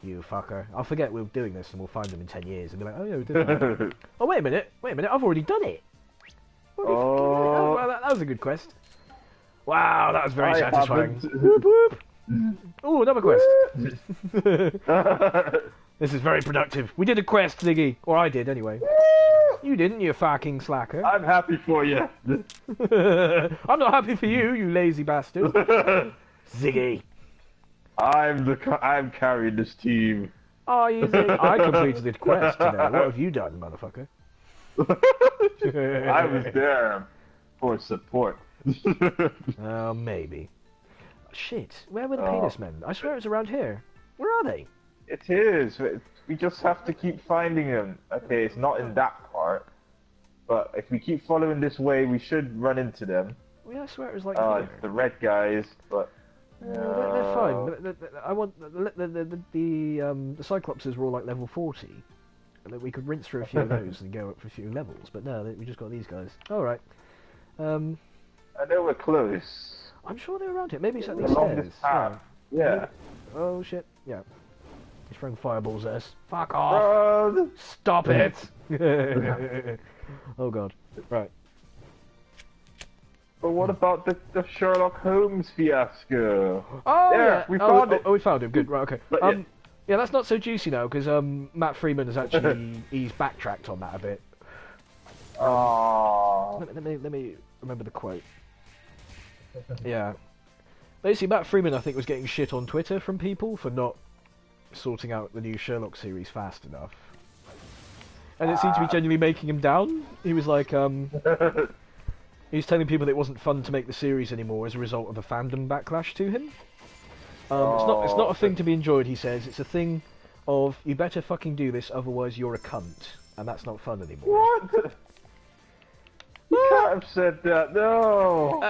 You fucker. I'll forget we're doing this and we'll find them in 10 years and be like, oh yeah, we did that. Oh, wait a minute, I've already done it. Oh. Well, that was a good quest. Wow, that was very I satisfying. haven't. Whoop, whoop. Oh, another quest. This is very productive. We did a quest, Ziggy. Or I did, anyway. You didn't, you fucking slacker. I'm happy for you. I'm not happy for you, you lazy bastard. Ziggy. I'm carrying this team. Oh, you think I completed the quest today. What have you done, motherfucker? I was there for support. Maybe. Shit, where were the penis men? I swear it was around here. Where are they? It is. We just have to keep finding them. Okay, it's not in that part, but if we keep following this way, we should run into them. Well, yeah, I swear it was like It's the red guys, but they're fine. I want the Cyclopses were all like level 40. And then we could rinse through a few of those and go up for a few levels. But no, we just got these guys. All right. I know we're close. I'm sure they're around here. Maybe it's at these Along stairs. this path. Yeah. Oh shit. Yeah. He's throwing fireballs at us. Fuck off. Run! Stop it. Oh god. Right. But what about the Sherlock Holmes fiasco? Oh There, yeah. we found it. Oh, we found him. Good. Right. Okay. But Yeah, that's not so juicy now because Matt Freeman has actually he's backtracked on that a bit. Aww. Let me remember the quote. Yeah. Basically, Matt Freeman I think was getting shit on Twitter from people for not sorting out the new Sherlock series fast enough, and it seemed to be genuinely making him down. He was like, he was telling people that it wasn't fun to make the series anymore as a result of a fandom backlash to him. It's not a thing to be enjoyed, he says. It's a thing of you better fucking do this, otherwise you're a cunt, and that's not fun anymore. What? You can't have said that. No.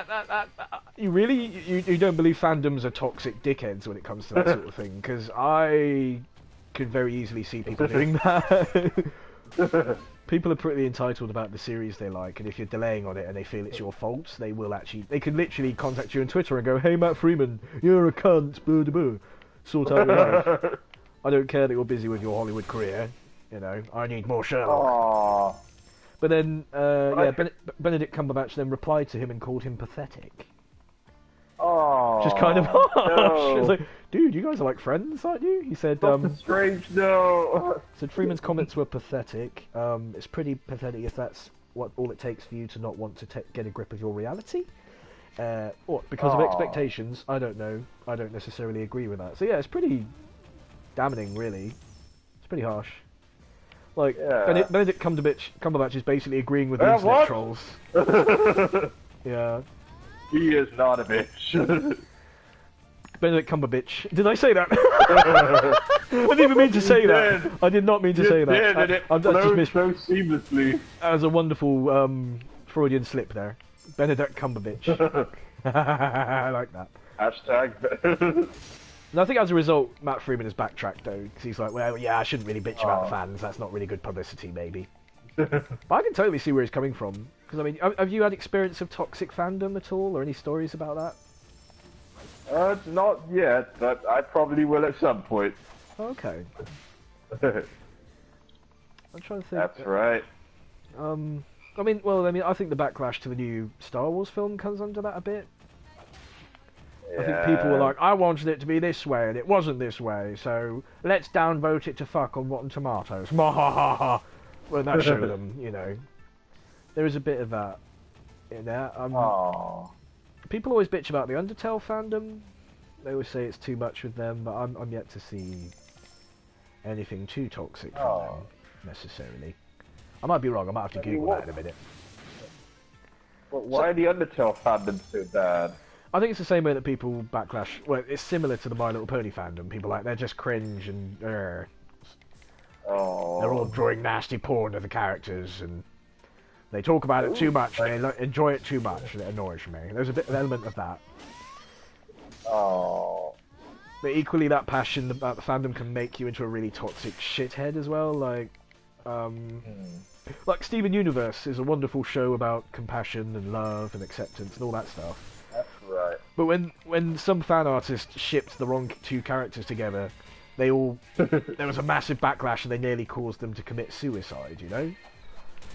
You really you don't believe fandoms are toxic dickheads when it comes to that sort of thing? Because I could very easily see people doing that. People are pretty entitled about the series they like, and if you're delaying on it and they feel it's your fault, they could literally contact you on Twitter and go, "Hey Matt Freeman, you're a cunt, boo boo. Sort out your life. I don't care that you're busy with your Hollywood career. You know, I need more Sherlock." Aww. But then, Benedict Cumberbatch then replied to him and called him pathetic. Aww. Which is kind of harsh. No. It's like, dude, you guys are like friends, aren't you? He said, Doctor Strange, no. said Freeman's comments were pathetic. It's pretty pathetic if that's all it takes for you to not want to get a grip of your reality. What, because of expectations? I don't know. I don't necessarily agree with that. So yeah, it's pretty damning, really. It's pretty harsh. Like, yeah. Benedict Cumberbatch is basically agreeing with the internet trolls. Yeah. He is not a bitch. Benedict Cumberbatch. Did I say that? I didn't even mean to say that. I did not mean to say that. And it flowed so seamlessly. That was a wonderful Freudian slip there. Benedict Cumberbatch. I like that. Hashtag. And I think as a result, Matt Freeman has backtracked though, because he's like, well, yeah, I shouldn't really bitch about the fans. That's not really good publicity, maybe. But I can totally see where he's coming from. Because I mean, have you had experience of toxic fandom at all, or any stories about that? Not yet, but I probably will at some point. Okay. I'm trying to think. That's right. I think the backlash to the new Star Wars film comes under that a bit. Yeah. I think people were like, I wanted it to be this way, and it wasn't this way, so let's downvote it to fuck on Rotten Tomatoes. Ma ha ha ha. Well, that showed them, you know. There is a bit of that in there. People always bitch about the Undertale fandom. They always say it's too much with them, but I'm yet to see anything too toxic from them, necessarily. I might be wrong, I might have to Google that in a minute. Why are the Undertale fandom so bad? I think it's the same way that people backlash. Well, it's similar to the My Little Pony fandom. People are like, they're just cringe and they're all drawing nasty porn of the characters, and they talk about it too much, and they enjoy it too much, and it annoys me. There's a bit of element of that. But equally, that passion about the fandom can make you into a really toxic shithead as well. Like Steven Universe is a wonderful show about compassion and love and acceptance and all that stuff. That's right. But when some fan artist shipped the wrong two characters together, there was a massive backlash and they nearly caused them to commit suicide, you know?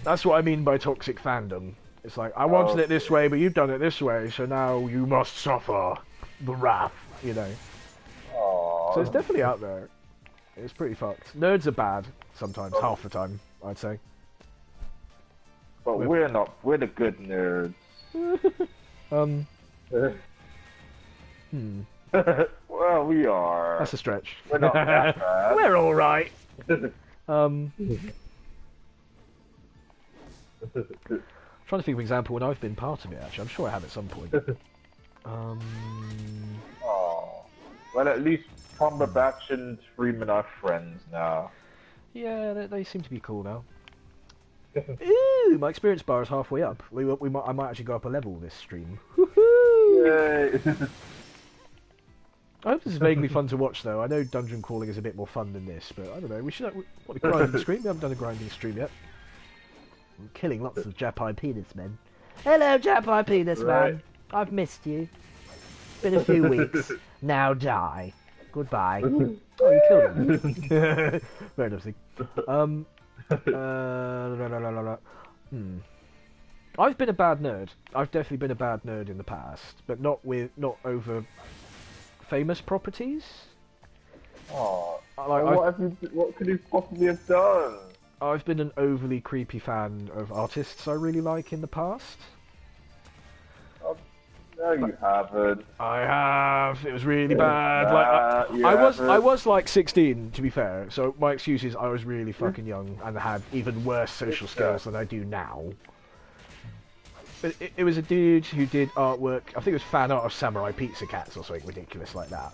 That's what I mean by toxic fandom. It's like, I wanted it this way, but you've done it this way, so now you must suffer the wrath, you know? So it's definitely out there. It's pretty fucked. Nerds are bad sometimes, half the time, I'd say. But we're not. We're the good nerds. Well, we are. That's a stretch. We're not that bad. We're all right. Trying to think of an example when I've been part of it. Actually, I'm sure I have at some point. Well, at least Cumberbatch and Freeman are friends now. Yeah, they seem to be cool now. Ooh, my experience bar is halfway up. I might actually go up a level this stream. Yay! I hope this is vaguely fun to watch, though. I know dungeon crawling is a bit more fun than this, but I don't know. We should what a grinding stream. We haven't done a grinding stream yet. I'm killing lots of Japai penis men. Hello, Japai penis man. I've missed you. It's been a few weeks. Now die. Goodbye. Oh, you killed him. Very interesting. I've been a bad nerd. I've definitely been a bad nerd in the past, but not over famous properties. What could you possibly have done? I've been an overly creepy fan of artists I really like in the past. No, you haven't. I have. It was really bad. I was like 16, to be fair. So my excuse is I was really fucking young and had even worse social skills than I do now. But it was a dude who did artwork. I think it was fan art of samurai pizza cats or something ridiculous like that.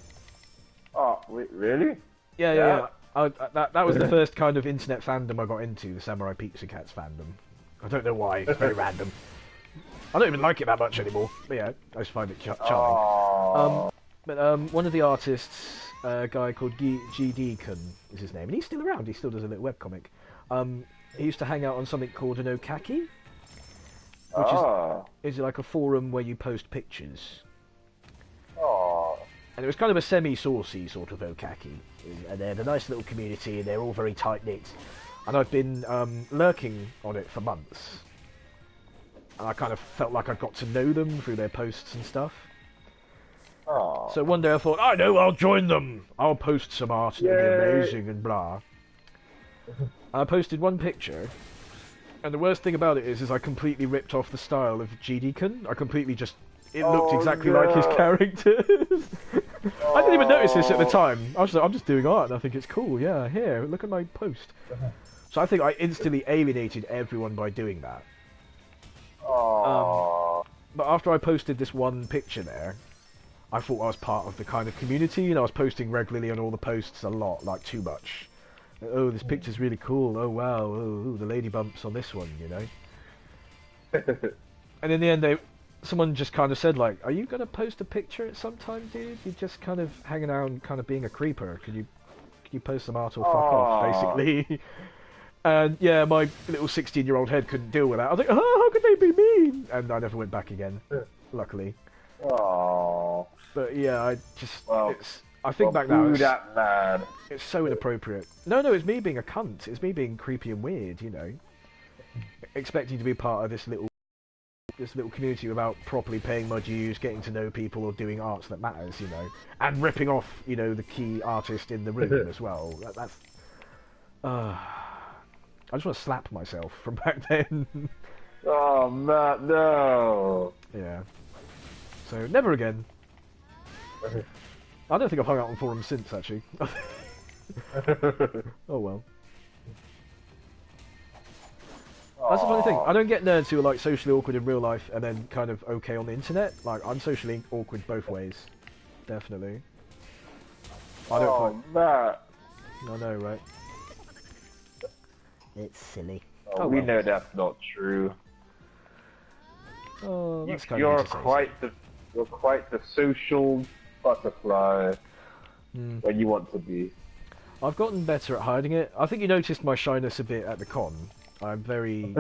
Oh, wait, really? Yeah. That was the first kind of internet fandom I got into, the samurai pizza cats fandom. I don't know why. It's very random. I don't even like it that much anymore. But yeah, I just find it charming. One of the artists, a guy called GD Kun is his name, and he's still around. He still does a little webcomic. He used to hang out on something called an Okaki, which is like a forum where you post pictures. And it was kind of a semi-saucy sort of Okaki. And they had a nice little community, and they're all very tight-knit. And I've been lurking on it for months. And I kind of felt like I got to know them through their posts and stuff. So one day I thought, I know, I'll join them. I'll post some art and it'll be amazing and blah. And I posted one picture. And the worst thing about it is I completely ripped off the style of GD-kun. I completely just... It looked exactly like his characters. I didn't even notice this at the time. I was like, I'm just doing art and I think it's cool. Yeah, here, look at my post. So I think I instantly alienated everyone by doing that. But after I posted this one picture there, I thought I was part of the kind of community, and I was posting regularly on all the posts a lot, like too much. Oh, this picture's really cool. Oh, wow. Oh, the lady bumps on this one, you know? And in the end, someone just kind of said, like, are you going to post a picture at some time, dude? You're just kind of hanging out and kind of being a creeper. Can you post some art or fuck off, basically? And yeah, my little 16-year-old head couldn't deal with that. I was like, oh, how could they be mean? And I never went back again, luckily. But yeah, I think back now, it's so inappropriate. No, it's me being a cunt. It's me being creepy and weird, you know. expecting to be part of this little community without properly paying my dues, getting to know people, or doing arts that matters, you know, and ripping off, you know, the key artist in the room as well. That's. I just want to slap myself from back then. Oh, Matt, no. Yeah. So never again. I don't think I've hung out on forums since, actually. Oh well. That's the funny thing. I don't get nerds who are like socially awkward in real life and then kind of okay on the internet. Like, I'm socially awkward both ways. Definitely. I don't Matt. I know, right? It's silly. Oh, we know that's not true. Oh, that's kind you're of quite the social butterfly when you want to be. I've gotten better at hiding it. I think you noticed my shyness a bit at the con. I'm very...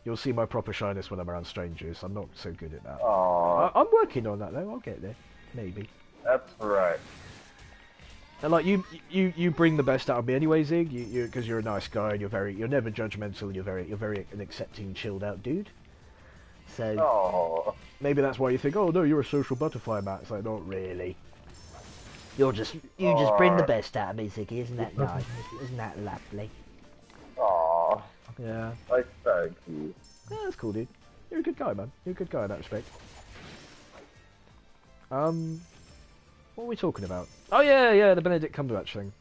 You'll see my proper shyness when I'm around strangers. I'm not so good at that. I'm working on that though. I'll get there, maybe. That's right. And like you bring the best out of me anyway, Zig. Because you're a nice guy and you're never judgmental. You're very an accepting, chilled out dude. So maybe that's why you think, oh no, you're a social butterfly, Matt. It's like, not really. You just bring the best out of me, Ziggy. Isn't that nice? Isn't that lovely? Aww. Yeah. Thank you. Yeah, that's cool, dude. You're a good guy, man. You're a good guy in that respect. What are we talking about? Oh yeah, the Benedict Cumberbatch thing.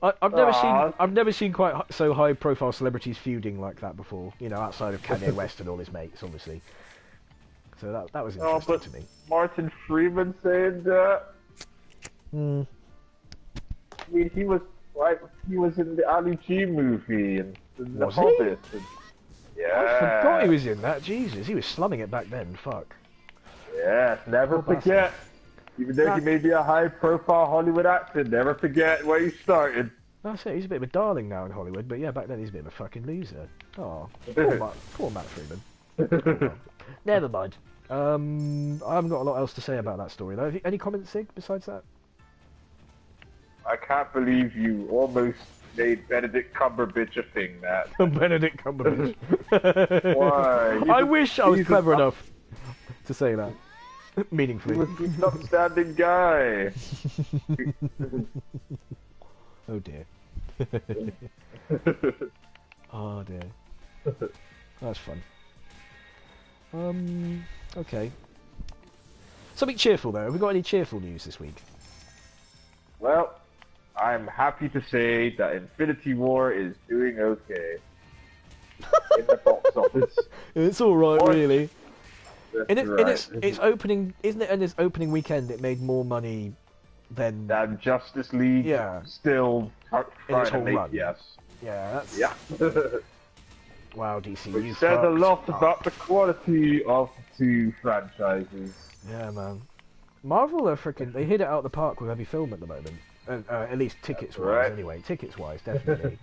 I've never seen quite so high-profile celebrities feuding like that before. You know, outside of Kanye West and all his mates, obviously. So that was interesting to me. Martin Freeman saying that. I mean, he was in the Ali G movie and The Hobbit. Yeah. I forgot he was in that. Jesus, he was slumming it back then. Fuck. Yes, never forget. Even though he may be a high-profile Hollywood actor, never forget where he started. That's it. He's a bit of a darling now in Hollywood, but yeah, back then he's a bit of a fucking loser. Oh, poor Matt Freeman. Never mind. I haven't got a lot else to say about that story though. Any comments, Sig, besides that? I can't believe you almost made Benedict Cumberbatch a thing, Matt. Benedict Cumberbatch. Why? I wish I was clever enough to say that. Meaningfully. He was an upstanding guy. Oh dear. Oh dear. That's fun. Okay. Something cheerful though. Have we got any cheerful news this week? Well, I'm happy to say that Infinity War is doing okay in the box office. It's all right, really. In Right. its opening, isn't it? In its opening weekend, it made more money than Justice League. Yeah. Still trying to make run. yes. Yeah, that's wow, DC. Which says a lot about the quality of the two franchises. Yeah, man. Marvel are freaking. They hit it out of the park with every film at the moment. At least tickets wise, anyway. Tickets wise, definitely.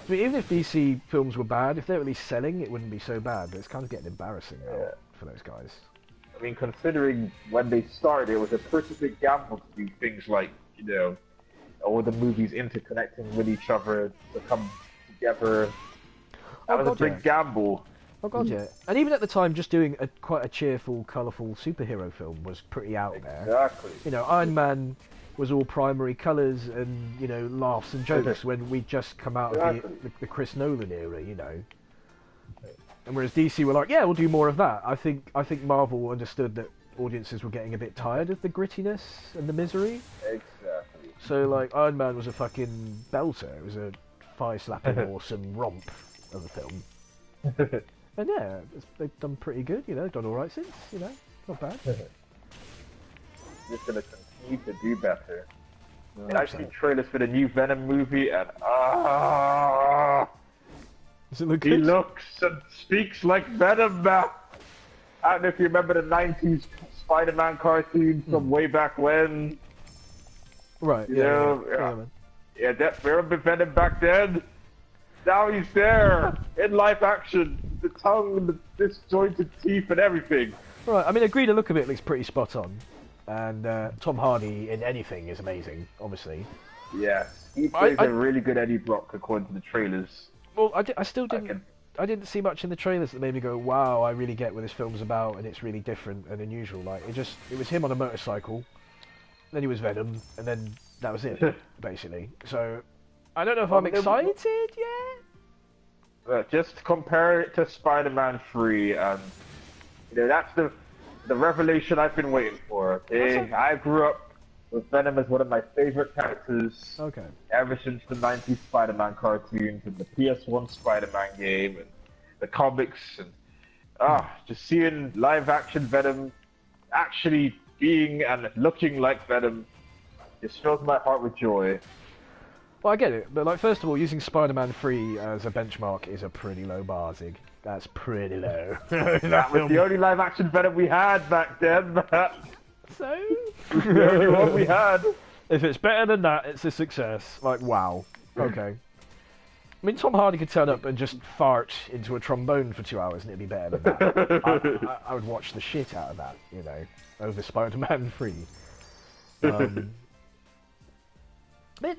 I mean, even if DC films were bad, if they were at least selling, it wouldn't be so bad. But it's kind of getting embarrassing now for those guys. I mean, considering when they started, it was a pretty big gamble to do things like, you know, all the movies interconnecting with each other to come together. That was a big gamble. Oh god, yeah. And even at the time, just doing quite a cheerful, colourful superhero film was pretty out there. Exactly. You know, Iron Man was all primary colours and, you know, laughs and jokes when we'd just come out of the Chris Nolan era, you know. And whereas DC were like, yeah, we'll do more of that. I think Marvel understood that audiences were getting a bit tired of the grittiness and the misery. Exactly. So, like, Iron Man was a fucking belter. It was a thigh-slapping, awesome romp of a film. And yeah, they've done pretty good, you know, done alright since, you know, not bad. Just gonna continue to do better. I've seen trailers for the new Venom movie and Does it look he good? looks and speaks like Venom now. I don't know if you remember the 90s Spider-Man cartoons from way back when. Right, Yeah, that remember Venom back then? Now he's there, in live action. The tongue, the disjointed teeth and everything. Right, I mean, agreed, the look of it looks pretty spot on. And Tom Hardy in anything is amazing, obviously. Yes, he plays a really good Eddie Brock according to the trailers. Well, I still didn't. I didn't see much in the trailers that made me go, "Wow, I really get what this film's about, and it's really different and unusual." Like it was him on a motorcycle, then he was Venom, and then that was it, basically. So I don't know if I'm excited yet. Just compare it to Spider-Man 3, and that's the revelation I've been waiting for. Okay, I grew up with Venom as one of my favorite characters. Okay. Ever since the 90s Spider-Man cartoons and the PS1 Spider-Man game and the comics and just seeing live-action Venom actually being and looking like Venom just fills my heart with joy. Well, I get it, but like first of all, using Spider-Man 3 as a benchmark is a pretty low bar, Zig. That's pretty low. That was the only live-action Venom we had back then. So? The only one we had. If it's better than that, it's a success. Like, wow. Okay. I mean, Tom Hardy could turn up and just fart into a trombone for 2 hours and it'd be better than that. I would watch the shit out of that, over Spider-Man 3. But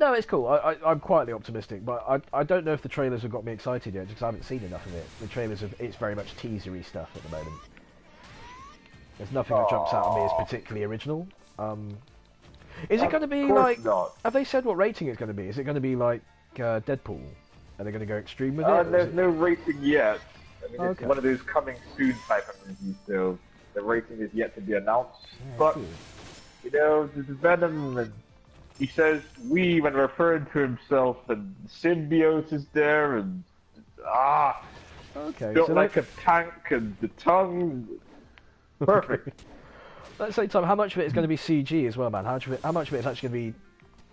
no, it's cool. I'm quietly optimistic, but I don't know if the trailers have got me excited yet, because I haven't seen enough of it. The trailers, it's very much teasery stuff at the moment. There's nothing that jumps out at me as particularly original. Is it going to be like... Not. Have they said what rating it's going to be? Is it going to be like Deadpool? Are they going to go extreme with it? There's no rating yet. I mean, it's one of those coming soon type of movies, so the rating is yet to be announced. Yeah, but, cool. This is Venom, and he says we when referring to himself, and the symbiote is there, and Okay, built so like a tank, and the tongue... Perfect. At the same time, how much of it is going to be CG as well, man? How much of it is actually going to be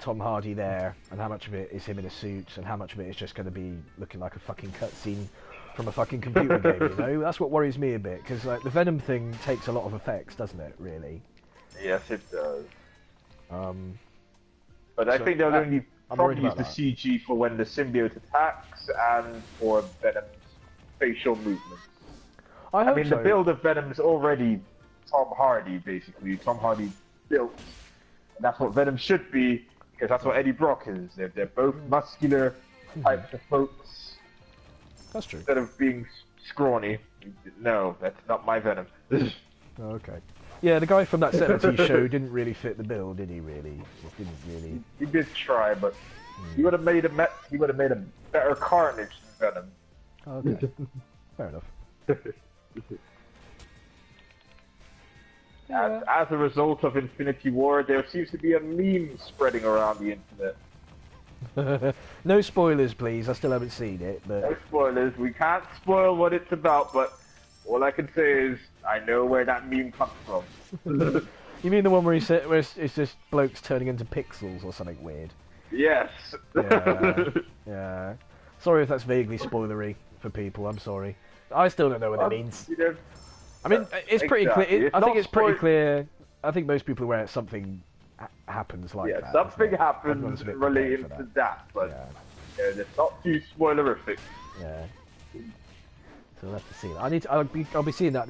Tom Hardy there, and how much of it is him in a suit, and how much of it is just going to be looking like a fucking cutscene from a fucking computer game? That's what worries me a bit, because like the Venom thing takes a lot of effects, doesn't it? Really? Yes, it does. But I think they'll only probably use the CG for when the symbiote attacks and for Venom's facial movements. I mean, the build of Venom is already Tom Hardy, basically. Tom Hardy built. And that's what Venom should be, because that's what Eddie Brock is. They're both muscular types of folks. That's true. Instead of being scrawny. No, that's not my Venom. Okay. Yeah, the guy from that 70s show didn't really fit the bill, did he? Really? Didn't really. He did try, but he would have made a better Carnage than Venom. Okay. Fair enough. And as a result of Infinity War, there seems to be a meme spreading around the internet. No spoilers, please. I still haven't seen it. But... No spoilers. We can't spoil what it's about, but all I can say is I know where that meme comes from. You mean the one where it's just blokes turning into pixels or something weird? Yes. Yeah. Sorry if that's vaguely spoilery for people. I'm sorry. I still don't know what that means. I mean, it's pretty clear. I think it's pretty clear. I think most people are aware something happens like that. Yeah, something happens relating to that, but it's not too spoilerific. Yeah. So we'll have to see that. I'll be seeing that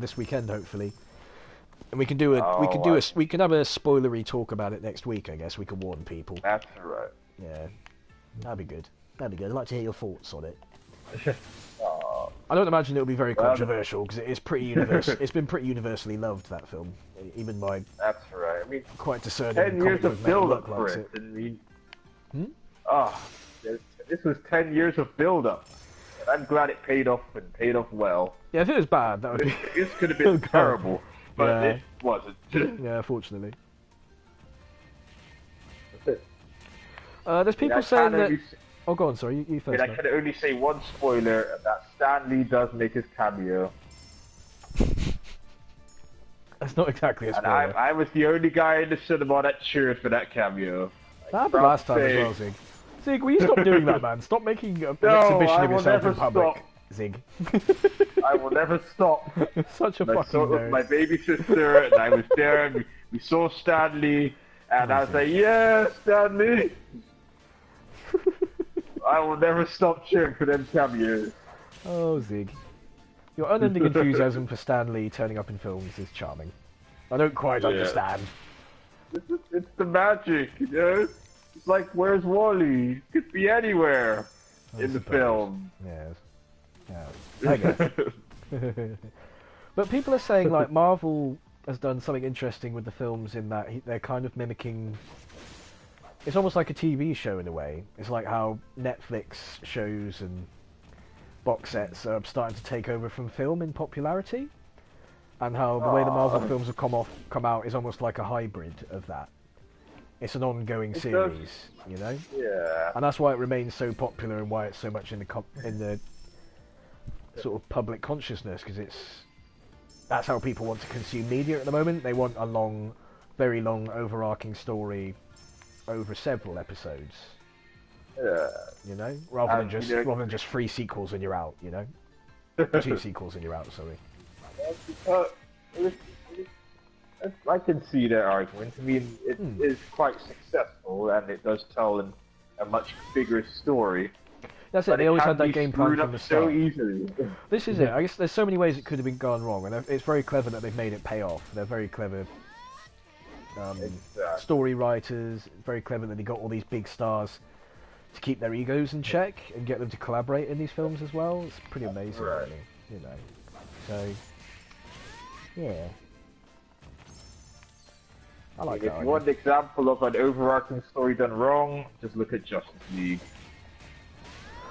this weekend, hopefully, and we can do we can have a spoilery talk about it next week. I guess we can warn people. That's right. Yeah, that'd be good. I'd like to hear your thoughts on it. I don't imagine it'll be very controversial because it is pretty universal. It's been pretty universally loved, that film, even by that's right. I mean, quite discerning. 10 years of build-up for it. I mean, this was 10 years of build-up. I'm glad it paid off and paid off well. Yeah, if it was bad, that would be. This could have been terrible, but it wasn't. Yeah, fortunately. There's people saying that. Oh, go on. Sorry, you first. I can only say one spoiler: that Stan Lee does make his cameo. That's not exactly a spoiler. And I was the only guy in the cinema that cheered for that cameo. That happened last time as well, Zig. Zig, will you stop doing that, man? Stop making an exhibition of yourself in public. Zig. I will never stop. Such a fucking nerd. With my baby sister, and I was there, and we saw Stan Lee, and I was like, yeah, Stan Lee. I will never stop cheering for them cameos. Oh, Zig. Your unending enthusiasm for Stan Lee turning up in films is charming. I don't quite understand. It's the magic, you know? It's like, where's Wally? Could be anywhere in the film. Yes. Yeah. I guess. But people are saying like Marvel has done something interesting with the films in that they're kind of mimicking. It's almost like a TV show in a way. It's like how Netflix shows and box sets are starting to take over from film in popularity, and how the way the Marvel films have come out is almost like a hybrid of that. It's an ongoing series, you know. Yeah. And that's why it remains so popular and why it's so much in the sort of public consciousness, because that's how people want to consume media at the moment. They want a long, very long, overarching story over several episodes. Yeah. You know, rather than just 3 sequels and you're out. You know, 2 sequels and you're out. Sorry. I can see that argument. I mean, it is quite successful, and it does tell a much bigger story. That's it. They always had that game plan from the start. So easily. This is it. I guess there's so many ways it could have been gone wrong, and it's very clever that they've made it pay off. They're very clever story writers. Very clever that they got all these big stars to keep their egos in check and get them to collaborate in these films as well. It's pretty amazing, really. You know. So, yeah. I like that. If you want an example of an overarching story done wrong, just look at Justice League.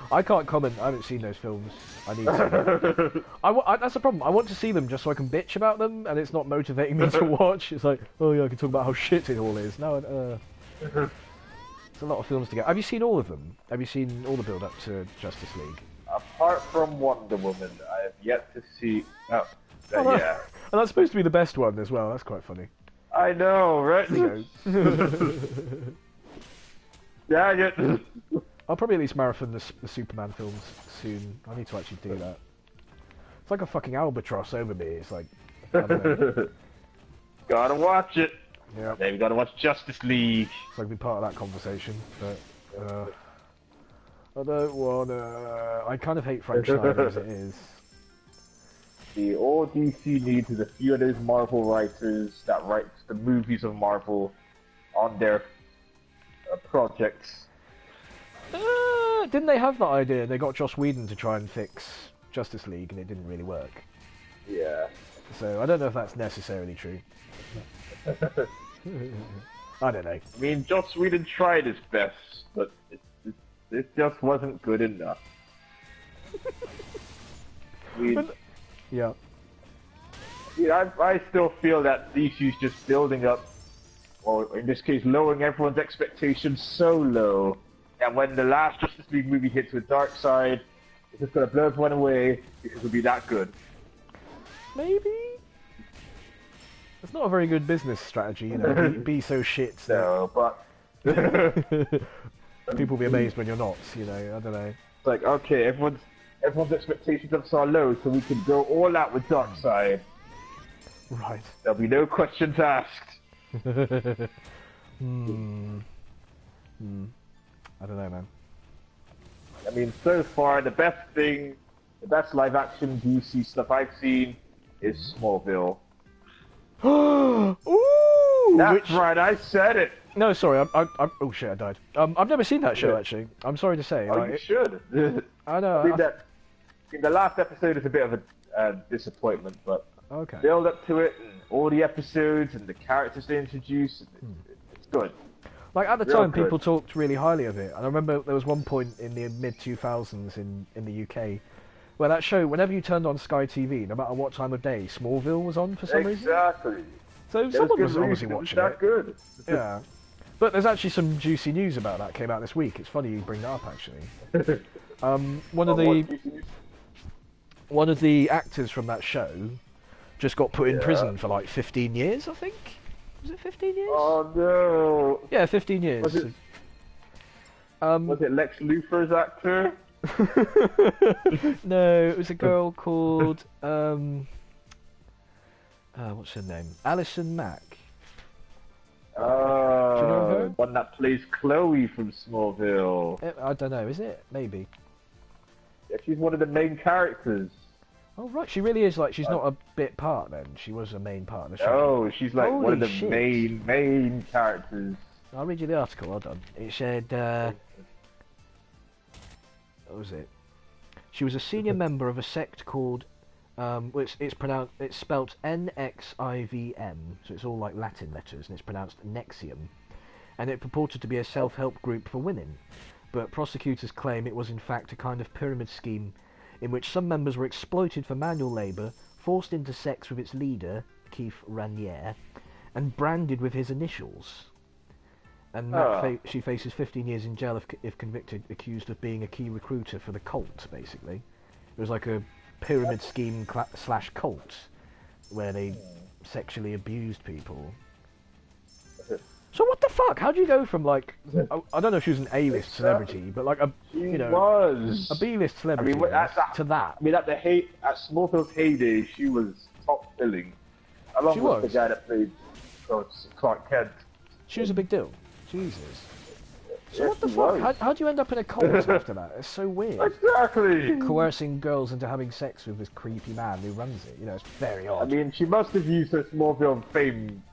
I can't comment. I haven't seen those films. I need to. That's the problem. I want to see them just so I can bitch about them, and it's not motivating me to watch. It's like, oh yeah, I can talk about how shit it all is. No, it's a lot of films to get. Have you seen all of them? Have you seen all the build-up to Justice League? Apart from Wonder Woman, I have yet to see... yeah. And that's supposed to be the best one as well. That's quite funny. I know, right? Yeah, I'll probably at least marathon the Superman films soon. I need to actually do that. It's like a fucking albatross over me. It's like... I don't know. Gotta watch it. Yeah. Then we gotta watch Justice League. So I can be part of that conversation, but... I don't wanna... I kind of hate Frank Schneider as it is. All DC needs is a few of those Marvel writers that write the movies of Marvel on their projects. Didn't they have that idea? They got Joss Whedon to try and fix Justice League, and it didn't really work. Yeah. So I don't know if that's necessarily true. I don't know. I mean, Joss Whedon tried his best, but it just wasn't good enough. Yeah. I still feel that DC's just building up, or in this case, lowering everyone's expectations so low, and when the last Justice League movie hits with Darkseid, it's just gonna blow everyone away because it'll be that good. Maybe. It's not a very good business strategy, you know. Be so shit. No, but people will be amazed when you're not. You know, I don't know. It's like, okay, everyone's expectations are so low, so we can go all out with Darkseid. Right. There'll be no questions asked. I don't know, man. I mean, so far, the best live-action DC stuff I've seen is Smallville. Ooh! That's right, I said it! No, sorry, oh shit, I died. I've never seen that show, actually. I'm sorry to say. Oh, you should. I know. The last episode is a bit of a disappointment, but okay. Build up to it, and all the episodes, and the characters they introduce, it's good. Like, at the time, people talked really highly of it, and I remember there was one point in the mid-2000s in the UK where that show, whenever you turned on Sky TV, no matter what time of day, Smallville was on for some reason. Exactly. So someone was obviously watching it. That good. Yeah. But there's actually some juicy news about that came out this week. It's funny you bring that up, actually. One of the actors from that show just got put in prison for like 15 years, I think. Was it 15 years? Oh no! Yeah, 15 years. Was it Lex Luthor's actor? No, it was a girl called what's her name? Alison Mack. Do you know her? One that plays Chloe from Smallville. I don't know. Is it? Maybe. Yeah, she's one of the main characters. Oh right, she really is. Like, she's not a bit part then. She was a main part of the show. Oh, she's like one of the shit. main characters. I'll read you the article. Hold on. It said, what was it? She was a senior member of a sect called, it's spelt NXIVM, so it's all like Latin letters, and it's pronounced Nexium, and it purported to be a self-help group for women, but prosecutors claim it was in fact a kind of pyramid scheme in which some members were exploited for manual labour, forced into sex with its leader, Keith Raniere, and branded with his initials. And she faces 15 years in jail if convicted, accused of being a key recruiter for the cult, basically. It was like a pyramid scheme slash cult, where they sexually abused people. So what the fuck? How do you go from, like, I don't know if she was an A-list celebrity, but like a B-list celebrity to that. I mean, at Smallville's heyday, she was top billing. Along with the guy that played Clark Kent. She was a big deal. Jesus. So what the fuck? How do you end up in a cult after that? It's so weird. Exactly. Coercing girls into having sex with this creepy man who runs it. You know, it's very odd. I mean, she must have used her Smallville fame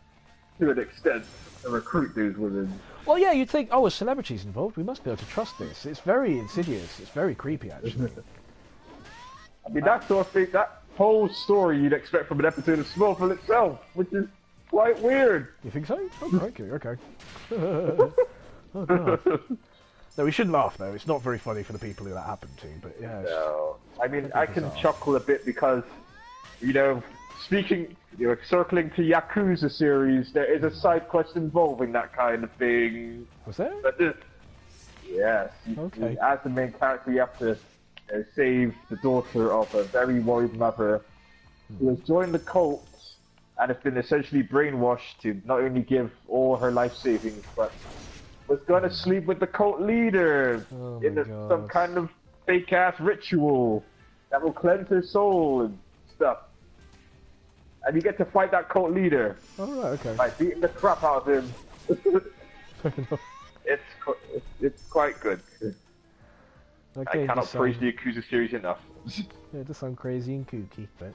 to an extent to recruit these women. Well, yeah, you'd think, oh, a celebrity's involved, we must be able to trust this. It's very insidious. It's very creepy, actually. I mean, that sort of thing, that whole story you'd expect from an episode of Smallville itself, which is quite weird. You think so? Oh, thank you. Okay. Oh, God. No, we shouldn't laugh, though. It's not very funny for the people who that happened to, but yeah. No. I mean, I can chuckle a bit because, you know, circling to Yakuza series, there is a side quest involving that kind of thing. Was there? Yes. Okay. As the main character, you have to save the daughter of a very worried mother who has joined the cult and has been essentially brainwashed to not only give all her life savings, but was going to sleep with the cult leader in some kind of fake-ass ritual that will cleanse her soul and stuff. And you get to fight that cult leader. Oh, right, okay. By beating the crap out of him. It's quite good. Okay, I cannot praise the Yakuza series enough. Yeah, it does sound crazy and kooky, but...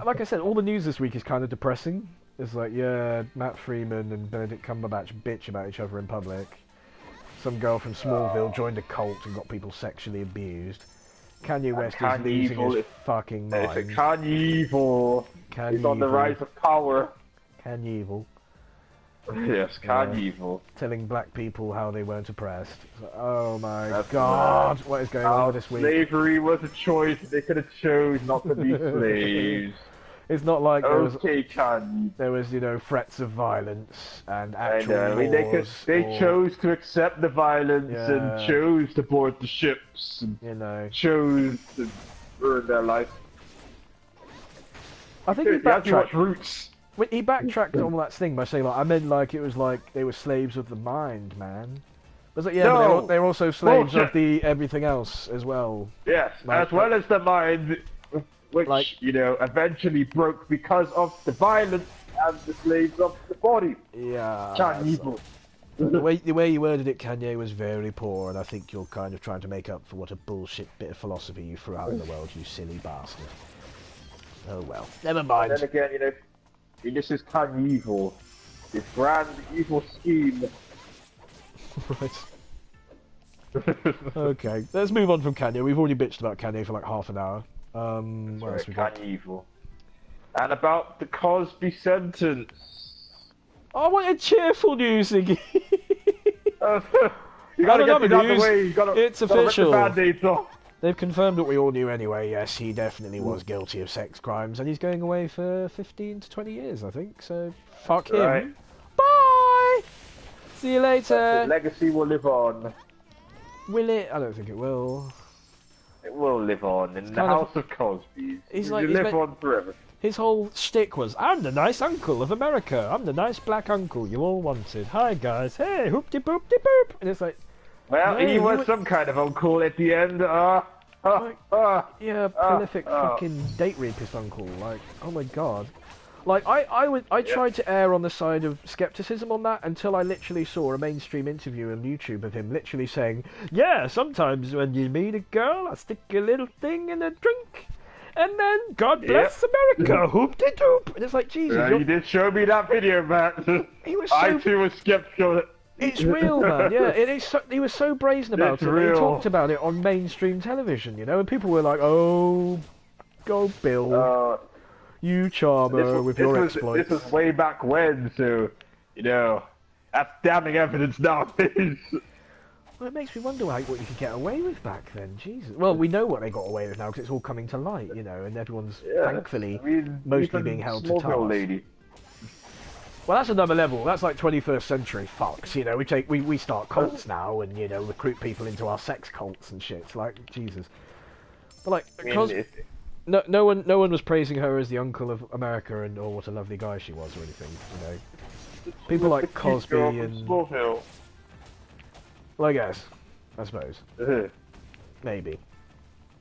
Like I said, all the news this week is kind of depressing. It's like, yeah, Matt Freeman and Benedict Cumberbatch bitch about each other in public. Some girl from Smallville joined a cult and got people sexually abused. Kanye West is losing his fucking mind. Kanye Evil. He's on the rise of power. Kanye Evil. Yes, Kanye Evil. Telling black people how they weren't oppressed. Like, oh my God, what is going on with this week? Slavery was a choice. They could have chose not to be slaves. It's not like there was, you know, threats of violence and actual wars. They chose to accept the violence and chose to board the ships and chose to ruin their life. I think he backtracked on that thing by saying, like, I meant like it was like they were slaves of the mind, man. But like, but they were also slaves of the everything else as well. Yes, like, as well as the mind. Which, you know, eventually broke because of the violence and the slaves of the body. Yeah. Kanye. The way you worded it, Kanye, was very poor, and I think you're kind of trying to make up for what a bullshit bit of philosophy you threw out in the world, you silly bastard. Oh well. Never mind. And then again, you know, this is Kanye Evil. This grand evil scheme. Right. Okay, let's move on from Kanye. We've already bitched about Kanye for like half an hour. What else we got? Evil. And about the Cosby sentence. I wanted cheerful news, Iggy. You gotta get it out of the way. It's official. Rip the Band-Aids off. They've confirmed what we all knew anyway. Yes, he definitely was guilty of sex crimes, and he's going away for 15 to 20 years, I think. So fuck him. Right. Bye. See you later. His legacy will live on. Will it? I don't think it will. It will live on in the house of Cosby's. He's live on forever. His whole shtick was, I'm the nice uncle of America. I'm the nice black uncle you all wanted. Hi guys. Hey, hoopty-poopty-poop. And it's like... Well, he was some kind of uncle at the end. Prolific fucking date rapist uncle. Like, oh my God. Like, I tried to err on the side of skepticism on that until I literally saw a mainstream interview on YouTube of him literally saying, yeah, sometimes when you meet a girl, I stick a little thing in a drink, And then, God bless America, hoop-de-doop. And it's like, Jesus. You did show me that video, man. He was so... I too was skeptical. It's real, man. Yeah, it is. He was so brazen about it. He talked about it on mainstream television, you know, and people were like, "Oh, go Bill, you charmer with your exploits." This was way back when, so you know, that's damning evidence nowadays. Well, it makes me wonder what you could get away with back then. Jesus. Well, we know what they got away with now because it's all coming to light, you know, and everyone's thankfully mostly being held to task. Lady. Well, that's another level. That's like 21st century fucks. You know, we start cults now, and you know, recruit people into our sex cults and shit. It's like Jesus. But like, because no one was praising her as the uncle of America and what a lovely guy she was or anything. You know, people like Cosby and. Well, I guess, I suppose, maybe.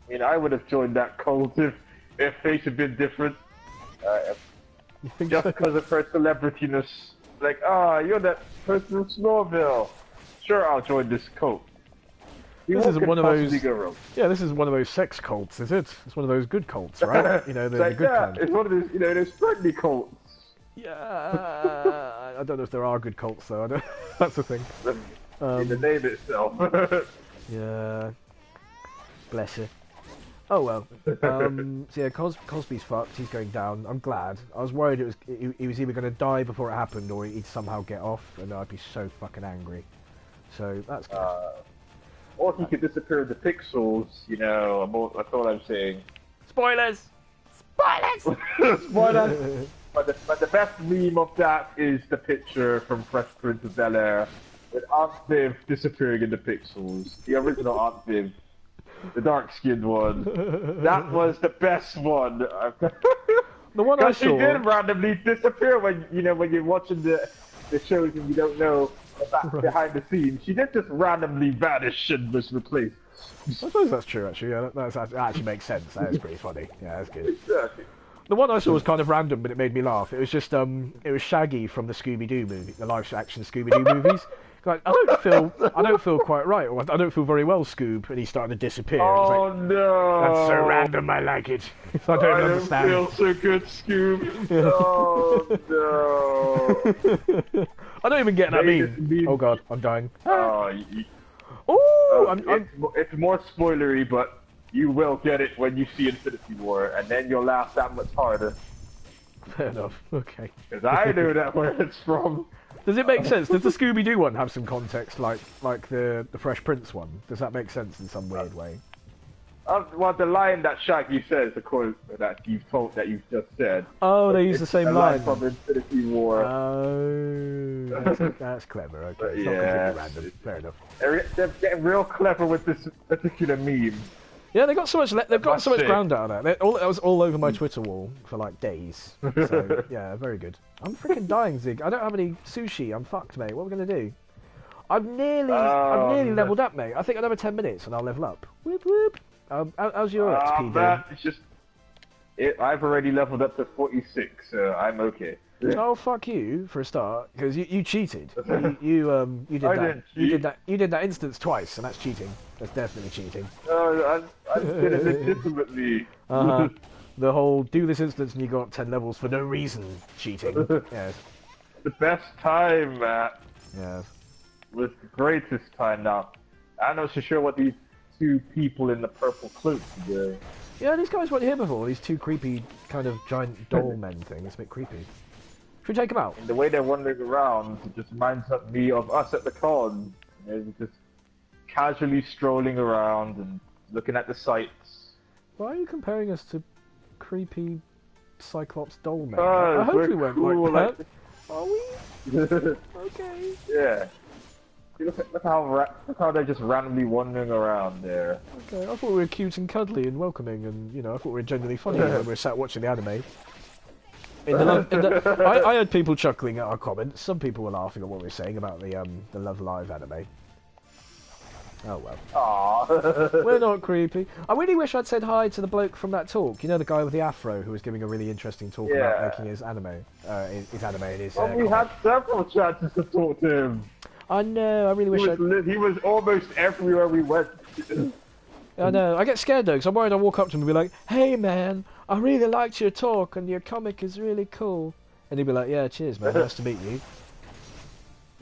I mean, I would have joined that cult if fate had been different. You think just so? because of her celebrityness, like, you're that person from Smallville. Sure, I'll join this cult. This isn't one of those. Yeah, this is one of those sex cults, is it? It's one of those good cults, right? You know, the good kind. It's one of those, you know, those friendly cults. Yeah, I don't know if there are good cults though. I don't. That's the thing. In the name itself. Yeah. Bless her. Oh well. So yeah, Cosby's fucked. He's going down. I'm glad. I was worried he was either going to die before it happened or he'd somehow get off, and I'd be so fucking angry. So that's good. Or he could disappear in the pixels. You know, that's all I'm saying. Spoilers. Spoilers. But the best meme of that is the picture from Fresh Prince of Bel-Air with Aunt Viv disappearing in the pixels. The original Aunt Viv. The dark-skinned one. That was the best one. The one I saw. She did randomly disappear when you're watching the shows and you don't know behind the scenes. She did just randomly vanish and was replaced. I suppose that's true, actually. Yeah, that actually makes sense. That is pretty funny. Yeah, that's good. Exactly. The one I saw was kind of random, but it made me laugh. It was just it was Shaggy from the Scooby-Doo movie, the live-action Scooby-Doo movies. Like, I don't feel quite right, or I don't feel very well, Scoob, and he's starting to disappear. Oh like, no! That's so random. I like it. I don't understand. I don't feel so good, Scoob. Oh no! I don't even get that meme. Oh god, I'm dying. It's more spoilery, but you will get it when you see Infinity War, and then you'll laugh that much harder. Fair enough. Okay. Because I know that where it's from. Does it make sense? Does the Scooby-Doo one have some context, like the Fresh Prince one? Does that make sense in some weird way? Well, the line that Shaggy says, of course, that you've just said. Oh, they use the same line from Infinity War. Oh, that's clever. Okay, it's not completely random. Fair enough. They're getting real clever with this particular meme. Yeah, they got so much. They've got so much ground out of that. That was all over my Twitter wall for like days. So yeah, very good. I'm freaking dying, Zig. I don't have any sushi. I'm fucked, mate. What are we gonna do? I've nearly leveled up, mate. I think another 10 minutes and I'll level up. Whoop whoop. How's your XP doing? I've already leveled up to 46, so I'm okay. Oh fuck you for a start, because you cheated. You did that. Didn't cheat. You did that instance twice, and that's cheating. That's definitely cheating. I did it legitimately. The whole do this instance and you got 10 levels for no reason. Cheating. Yes. The best time, Matt. Yes. Was the greatest time. Now, I'm not so sure what these two people in the purple cloaks are doing. Yeah, these guys weren't here before. These two creepy kind of giant doll men thing. It's a bit creepy. Should we take them out? And the way they're wandering around, it just reminds me of us at the con. You know, just casually strolling around and looking at the sights. Why are you comparing us to creepy Cyclops doll men? I hope we weren't cool, like that. Are we? Okay. Yeah. Look how they're just randomly wandering around there. Okay, I thought we were cute and cuddly and welcoming, and I thought we were genuinely funny when we were sat watching the anime. I heard people chuckling at our comments. Some people were laughing at what we were saying about the Love Live anime. Oh well. Aww. We're not creepy. I really wish I'd said hi to the bloke from that talk. You know, the guy with the afro who was giving a really interesting talk about making his anime. His anime and his. Well, we had several chances to talk to him. I know. I really wish he was almost everywhere we went. I know. I get scared though, because I'm worried I'll walk up to him and be like, "Hey man, I really liked your talk, and your comic is really cool." And he'd be like, "Yeah, cheers, man. Nice to meet you."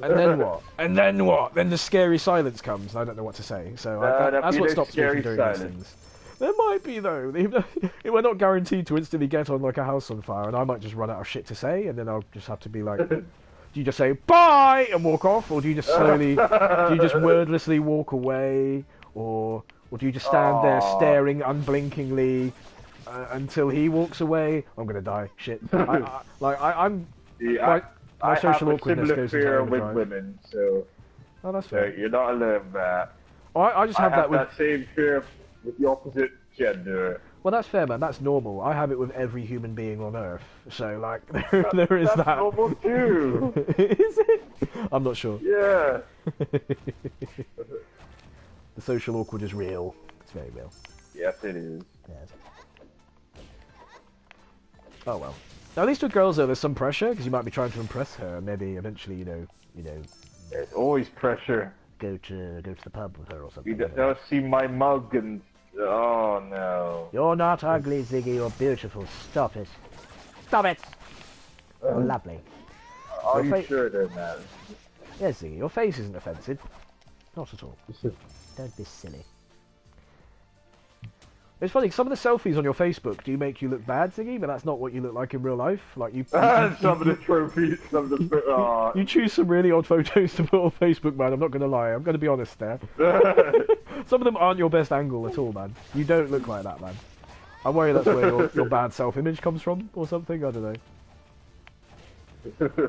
And then what? And then what? Then the scary silence comes, and I don't know what to say. So that's what stops me from doing these things. There might be though. We're not guaranteed to instantly get on like a house on fire, and I might just run out of shit to say, and then I'll just have to be like, "Do you just say bye and walk off, or do you just slowly, do you just wordlessly walk away, or do you just stand there staring unblinkingly until he walks away?" I'm gonna die. Shit. I'm. My social awkwardness goes into fear overdrive. with women, so. Oh, that's fair. You're not alone, man. I just have that with. that same fear with the opposite gender. Well, that's fair, man. That's normal. I have it with every human being on Earth. So, like, there is that's that. normal too. Is it? I'm not sure. Yeah. The social awkward is real. It's very real. Yes, it is. Yes. Oh well. Now, at least with girls, though, there's some pressure because you might be trying to impress her. Maybe eventually, you know. There's always pressure. Go to the pub with her or something. You don't see my mug and. Oh no. You're not ugly, Ziggy. You're beautiful. Stop it. Stop it. You're lovely. Are you sure then, man? Yes, Ziggy. Your face isn't offensive. Not at all. Don't be silly. It's funny, some of the selfies on your Facebook do make you look bad, Ziggy, but that's not what you look like in real life. Like you some of the trophies, some of the... You choose some really odd photos to put on Facebook, man. I'm not going to lie. I'm going to be honest there. Some of them aren't your best angle at all, man. You don't look like that, man. I worry that's where your bad self-image comes from, or something. I don't know.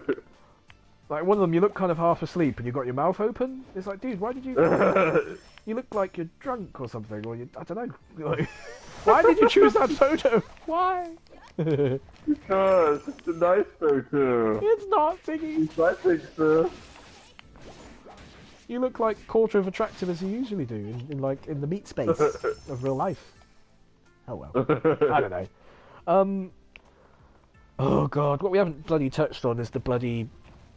Like one of them, you look kind of half asleep and you've got your mouth open. It's like, dude, why did you... You look like you're drunk or something, or I don't know. Like, why did you choose that photo? Why? Because it's a nice photo. It's not, Ziggy. I think so. You look like quarter of attractive as you usually do in the meat space of real life. Oh well. I don't know. Oh god, what we haven't bloody touched on is the bloody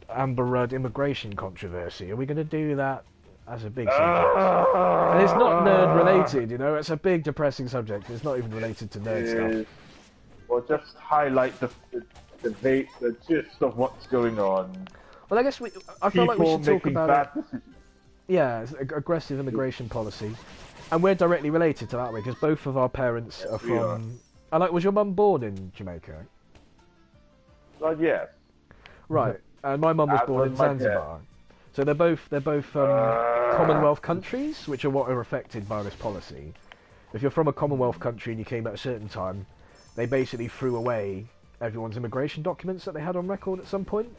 Amber Rudd immigration controversy. Are we going to do that as a big subject? And it's not nerd related, you know. It's a big depressing subject. It's not even related to nerd stuff. Well, just highlight the gist of what's going on. Well, I guess I feel like we should talk about it. Decisions. Yeah, it's aggressive immigration policy, and we're directly related to that way because both of our parents are from. Was your mum born in Jamaica? Yes. Right, and my mum was born in Zanzibar. So they're both Commonwealth countries, which are what are affected by this policy. If you're from a Commonwealth country and you came at a certain time, they basically threw away everyone's immigration documents that they had on record at some point.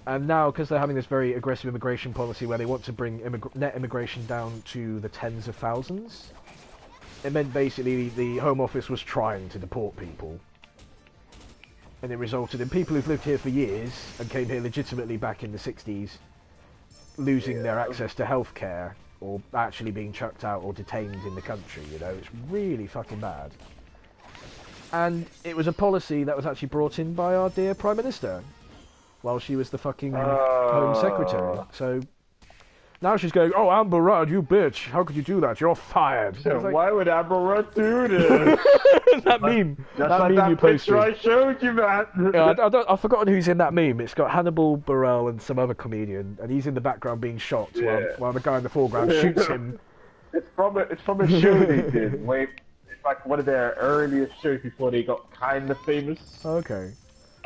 And now, because they're having this very aggressive immigration policy where they want to bring net immigration down to the tens of thousands, it meant basically the Home Office was trying to deport people. And it resulted in people who've lived here for years and came here legitimately back in the 60s losing their access to healthcare or actually being chucked out or detained in the country, you know. It's really fucking bad. And it was a policy that was actually brought in by our dear Prime Minister while she was the fucking Home Secretary. So now she's going, "Oh, Amber Rudd, you bitch! How could you do that? You're fired." So like, why would Amber Rudd do this? that meme like you posted. I showed you, man. Yeah, I've forgotten who's in that meme. It's got Hannibal Burrell and some other comedian, and he's in the background being shot while the guy in the foreground shoots him. It's from a show they did. Wait, it's like one of their earliest shows before they got kind of famous. Okay.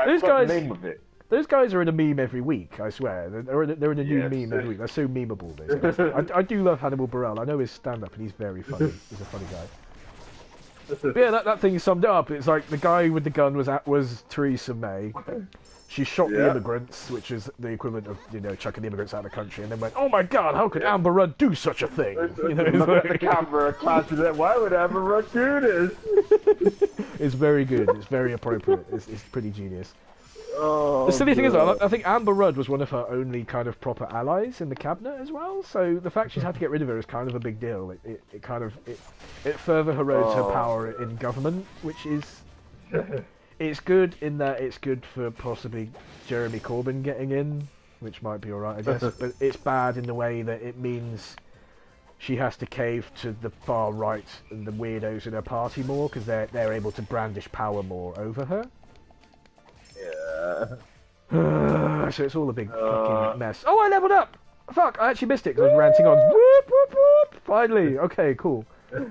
Those guys. The name of it. Those guys are in a meme every week, I swear. They're in a new meme every week. They're so memeable, those guys. I do love Hannibal Burrell. I know his stand-up, and he's very funny. He's a funny guy. But yeah, that thing summed it up. It's like the guy with the gun was Theresa May. She shot the immigrants, which is the equivalent of, you know, chucking the immigrants out of the country, and then went, "Oh my God, how could Amber Rudd do such a thing?" You know, look at the camera, why would Amber Rudd do this? It's very good. It's very appropriate. It's pretty genius. Oh, the silly thing is, I think Amber Rudd was one of her only kind of proper allies in the cabinet as well. So the fact she's had to get rid of her is kind of a big deal. It further erodes her power in government, which is it's good in that it's good for possibly Jeremy Corbyn getting in, which might be alright, I guess. But it's bad in the way that it means she has to cave to the far right and the weirdos in her party more because they're able to brandish power more over her. Yeah. So it's all a big fucking mess. Oh, I leveled up! Fuck, I actually missed it because I was ranting on. Whoop, whoop, whoop! Finally! Okay, cool.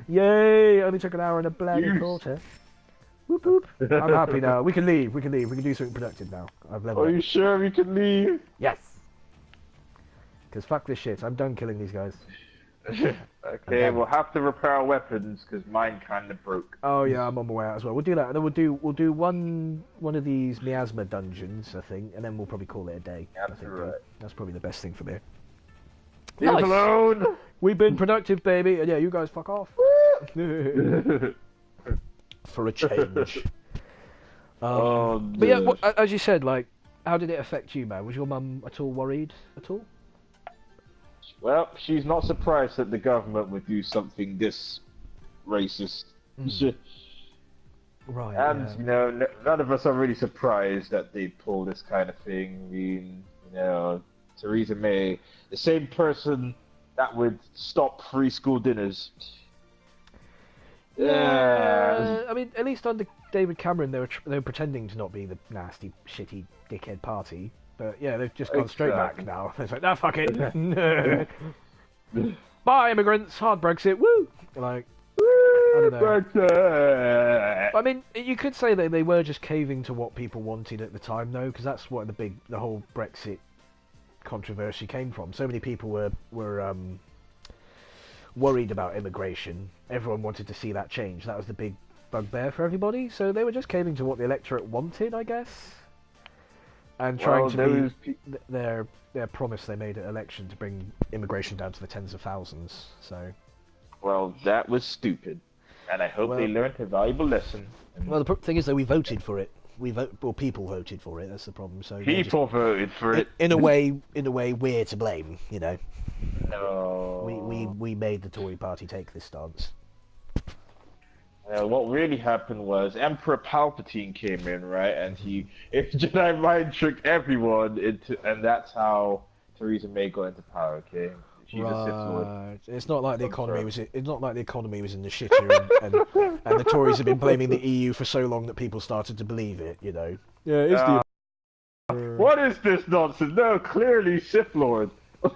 Yay! Only took an hour and a bloody quarter. Whoop, whoop. I'm happy now. We can leave. We can leave. We can do something productive now. I've leveled Are up. you sure we can leave? Yes! Because fuck this shit. I'm done killing these guys. Okay, we'll have to repair our weapons because mine kind of broke. Oh yeah, I'm on my way out as well. We'll do that, and then we'll do one of these miasma dungeons, I think, and then we'll probably call it a day. That's I think, right. That's probably the best thing for me. Leave us alone. We've been productive, baby, and yeah, you guys fuck off. For a change. But yeah, as you said, like, how did it affect you, man? Was your mum at all worried at all? Well, she's not surprised that the government would do something this racist. Right. And, yeah. you know, none of us are really surprised that they pull this kind of thing. I mean, you know, Theresa May, the same person that would stop free school dinners. Yeah. I mean, at least under David Cameron, they were pretending to not be the nasty, shitty, dickhead party. But yeah, they've just gone straight back now. It's like, nah, fuck it. Bye, immigrants. Hard Brexit. Woo! Like, I don't know. Brexit. I mean, you could say that they were just caving to what people wanted at the time, though, because that's what the whole Brexit controversy came from. So many people were worried about immigration. Everyone wanted to see that change. That was the big bugbear for everybody. So they were just caving to what the electorate wanted, I guess. And trying to meet their promise they made at election to bring immigration down to the tens of thousands. So, well, that was stupid, and I hope they learned a valuable lesson. Well, the thing is, though, we voted for it. People voted for it. That's the problem. So people voted for it. In a way, we're to blame. You know. No. We made the Tory party take this stance. What really happened was Emperor Palpatine came in, right, and he Jedi mind tricked everyone and that's how Theresa May got into power. Okay, she's a Sith Lord. It's not like the economy was. It's not like the economy was in the shitter, and the Tories have been blaming the EU for so long that people started to believe it. You know. Yeah, it's What is this nonsense? No, clearly Sith Lord.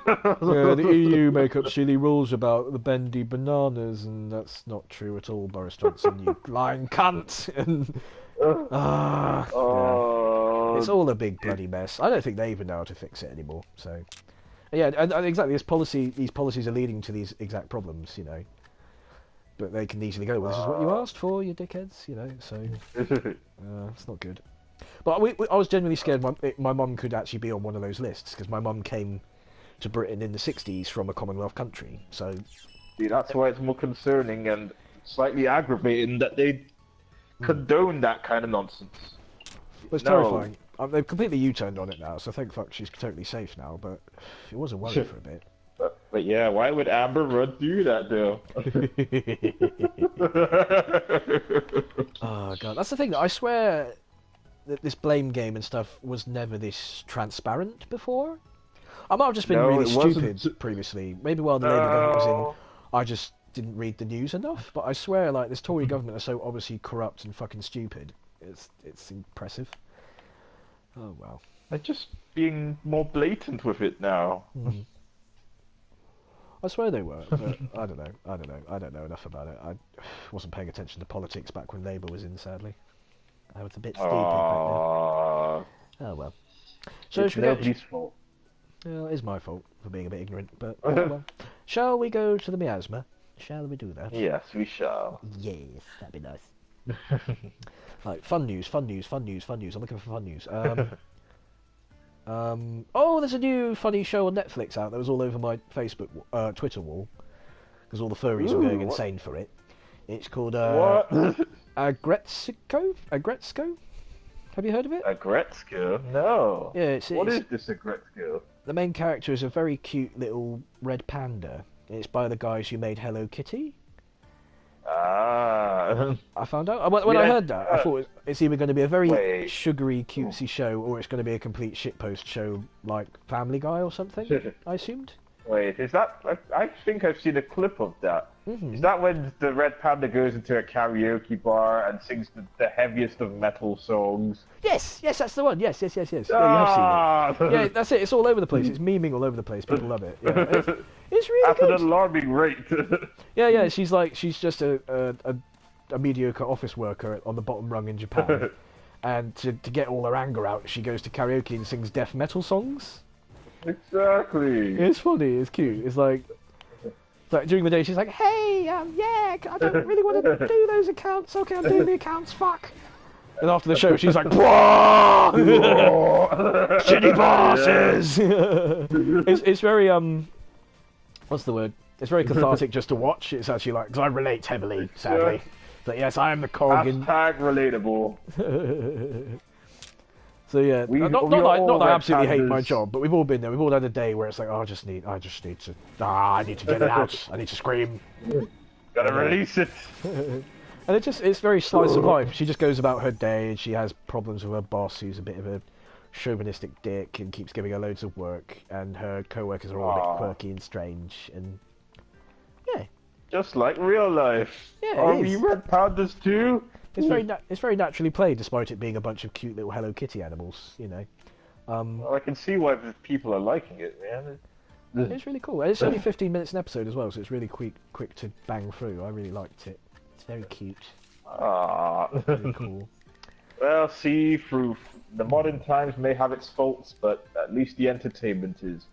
Yeah, the EU make up silly rules about the bendy bananas, and that's not true at all, Boris Johnson, you lying cunt! Yeah. It's all a big bloody mess. I don't think they even know how to fix it anymore. So, yeah, and exactly, these policies are leading to these exact problems, you know. But they can easily go, well, this is what you asked for, you dickheads, you know. So, it's not good. But I was genuinely scared my mum could actually be on one of those lists because my mum came to Britain in the 60s from a Commonwealth country, so... See, that's why it's more concerning and slightly aggravating that they condone that kind of nonsense. Well, it's terrifying. They've completely U-turned on it now, so thank fuck she's totally safe now, but it was a worry for a bit. But yeah, why would Amber Rudd do that, though? Oh, God. That's the thing, I swear that this blame game and stuff was never this transparent before. I might have just been really stupid previously. Maybe while the Labour government was in, I just didn't read the news enough. But I swear, like, this Tory government are so obviously corrupt and fucking stupid. It's impressive. Oh well. They're just being more blatant with it now. I swear they were, but I don't know enough about it. I wasn't paying attention to politics back when Labour was in, sadly. I was a bit stupid back then. Oh well. So it's nobody's fault. Well, it is my fault for being a bit ignorant, but well. Shall we go to the miasma? Shall we do that? Yes, we shall. Yes, that'd be nice. Like, fun news. I'm looking for fun news. Oh, there's a new funny show on Netflix out that was all over my Twitter wall, because all the furries were going insane for it. It's called, Agretzko? Have you heard of it? Agretzko? No. Yeah, what is this Agretzko? The main character is a very cute little red panda. It's by the guys who made Hello Kitty. I found out when I heard that, I thought it's either going to be a very sugary, cutesy show, or it's going to be a complete shitpost show like Family Guy or something. I assumed. Wait, is that? I think I've seen a clip of that. Is that when the Red Panda goes into a karaoke bar and sings the heaviest of metal songs? Yes, that's the one. Yes. Yeah, you have Ah! seen it. Yeah, that's it. It's all over the place. It's memeing all over the place. People love it. Yeah, it's really At good. an alarming rate. Yeah. She's just a mediocre office worker on the bottom rung in Japan, and to get all her anger out, she goes to karaoke and sings death metal songs. Exactly. It's funny. It's cute. It's like during the day she's like, "Hey, yeah, I don't really want to do those accounts. Okay, I'm doing the accounts. Fuck." And after the show, she's like, "Whoa, shitty bosses." It's very what's the word? It's very cathartic just to watch. It's actually like, because I relate heavily, sadly. But yes, I am the cog in. Hashtag relatable. So yeah, not that I absolutely hate my job, but we've all been there. We've all had a day where it's like, oh, I just need to, I need to get it out. I need to scream. Gotta release it. And it's very slice of life. She just goes about her day, and she has problems with her boss, who's a bit of a chauvinistic dick and keeps giving her loads of work, and her co-workers are all a bit quirky and strange, and yeah. Just like real life. Yeah, Are we Red Pandas too? It's very naturally played, despite it being a bunch of cute little Hello Kitty animals, you know. Well, I can see why people are liking it, man. It's really cool. And it's only 15 minutes an episode as well, so it's really quick to bang through. I really liked it. It's very cute. Really cool. Well, see, through the modern times may have its faults, but at least the entertainment is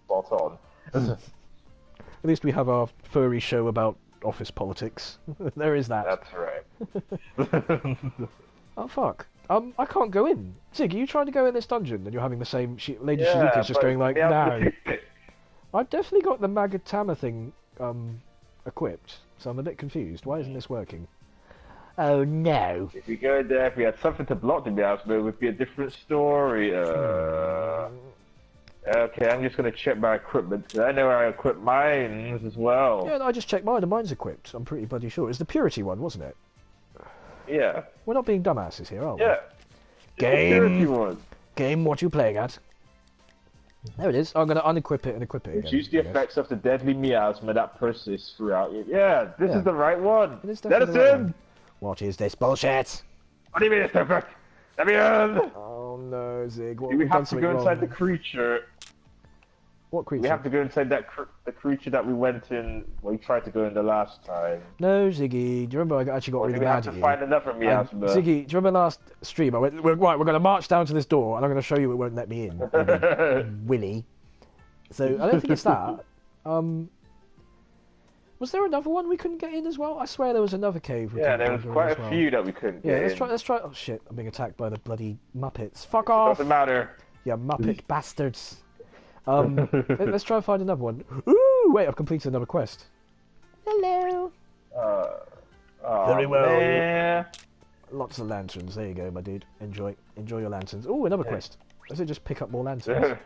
spot on. At least we have our furry show about office politics. There is that. That's right. Oh fuck. I can't go in. Zig, are you trying to go in this dungeon and you're having the same Lady Yeah, Shizuka's just but going like, we have no. to fix it. I've definitely got the Magatama thing equipped, so I'm a bit confused. Why isn't this working? Oh no. If we go there, if we had something to block the miasma, it would be a different story. Okay, I'm just gonna check my equipment, because I know I equip mine as well. Yeah, no, I just checked mine and mine's equipped. I'm pretty bloody sure. It's the Purity one, wasn't it? Yeah. We're not being dumbasses here, are we? Yeah. Game, what you playing at? There it is. I'm going to unequip it and equip it again. Choose the effects of the deadly miasma that persists throughout it. Yeah, this is the right one. It is Let us definitely the right in! one. What is this bullshit? What do you mean it's perfect? Let me in! Oh no, Zig. What, Do we we've done have to something go inside wrong. the creature? What creature? We have to go inside that the creature that we went in. We tried to go in the last time. No, Ziggy. Do you remember I actually got Or really do we mad have at to you? find another And, miasma? Ziggy, do you remember last stream? I went, right, we're going to march down to this door, and I'm going to show you it won't let me in. Willy. So I don't think it's that. Was there another one we couldn't get in as well? I swear there was another cave. Yeah, there was quite a few that we couldn't get in. Let's try. Oh shit! I'm being attacked by the bloody Muppets. Fuck off! Doesn't matter. Yeah, Muppet bastards. Let's try and find another one. Ooh, wait! I've completed another quest. Hello. Very well. Man. Lots of lanterns. There you go, my dude. Enjoy your lanterns. Ooh, another quest. Does it just pick up more lanterns?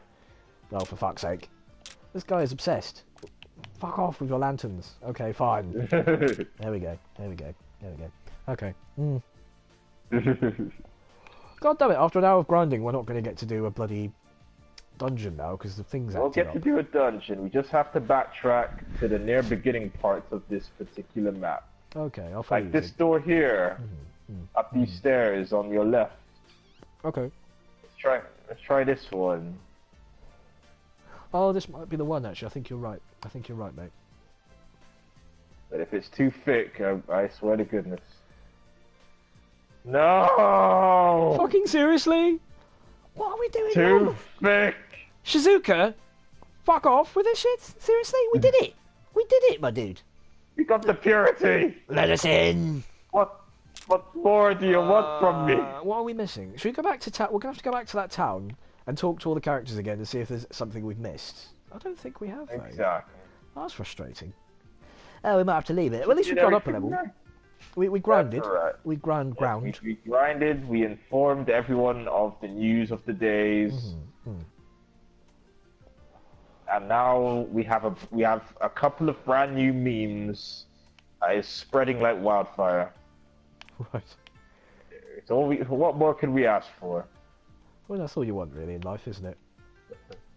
Oh, for fuck's sake! This guy is obsessed. Fuck off with your lanterns. Okay, fine. There we go. Okay. God damn it, after an hour of grinding, we're not going to get to do a bloody dungeon now, because the thing's acting We'll get to do a dungeon. We just have to backtrack to the near beginning parts of this particular map. Okay, I'll follow you. Like this door here, up these stairs on your left. Okay. Let's try this one. Oh, this might be the one, actually. I think you're right, mate. But if it's too thick, I swear to goodness. No! Fucking seriously? What are we doing Too now? thick! Shizuka? Fuck off with this shit? Seriously? We did it! We did it, my dude! We got the purity! Let us in! What more do you want from me? What are we missing? Should we go back to town? We're going to have to go back to that town and talk to all the characters again to see if there's something we've missed. I don't think we have, though. Exactly. Oh, that's frustrating. Oh, we might have to leave it. Well, at least we've gone up a level. We grinded. Right. We ground. We grinded. We informed everyone of the news of the days. And now we have a couple of brand new memes that is spreading like wildfire. Right. It's all what more could we ask for? Well, that's all you want, really, in life, isn't it?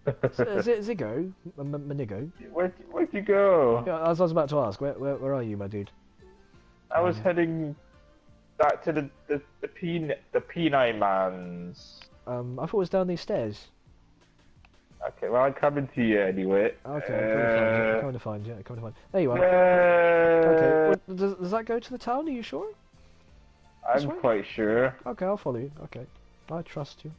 Ziggo, Manigo. Where'd you go? Yeah, as I was about to ask, where are you, my dude? I was heading back to the P9 man's. I thought it was down these stairs. Okay, well I'm coming to you anyway. Okay, I'm coming to find you. There you are. Okay, well, does that go to the town? Are you sure? I'm quite sure. Okay, I'll follow you. Okay, I trust you.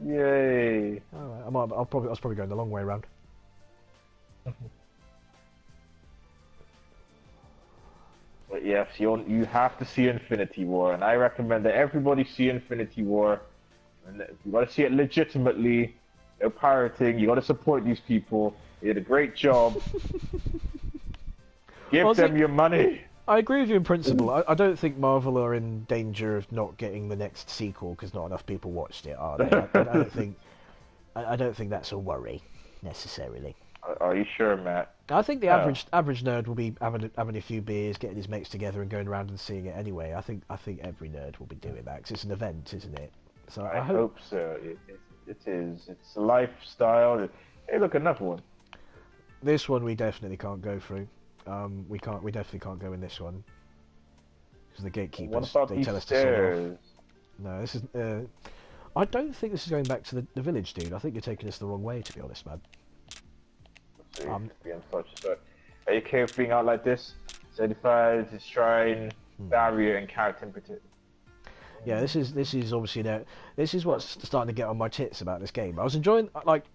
Yay! All right, I was probably going the long way around. But yes, you have to see Infinity War, and I recommend that everybody see Infinity War. And you got to see it legitimately. No pirating. You got to support these people. They did a great job. Give them your money. I agree with you in principle. I don't think Marvel are in danger of not getting the next sequel because not enough people watched it, are they? I don't think that's a worry necessarily. Are you sure, Matt? I think the average nerd will be having a few beers, getting his mates together, and going around and seeing it anyway. I think every nerd will be doing that because it's an event, isn't it? So I hope so. It is. It's a lifestyle. Hey, look, another one. This one we definitely can't go through. We definitely can't go in this one because the gatekeepers they tell us to sort off. No, this is. I don't think this is going back to the village, dude. I think you're taking this the wrong way, to be honest, man. Are you okay with being out like this? Certified, shrine, barrier, and character in particular. Yeah, this is obviously this is what's starting to get on my tits about this game. I was enjoying like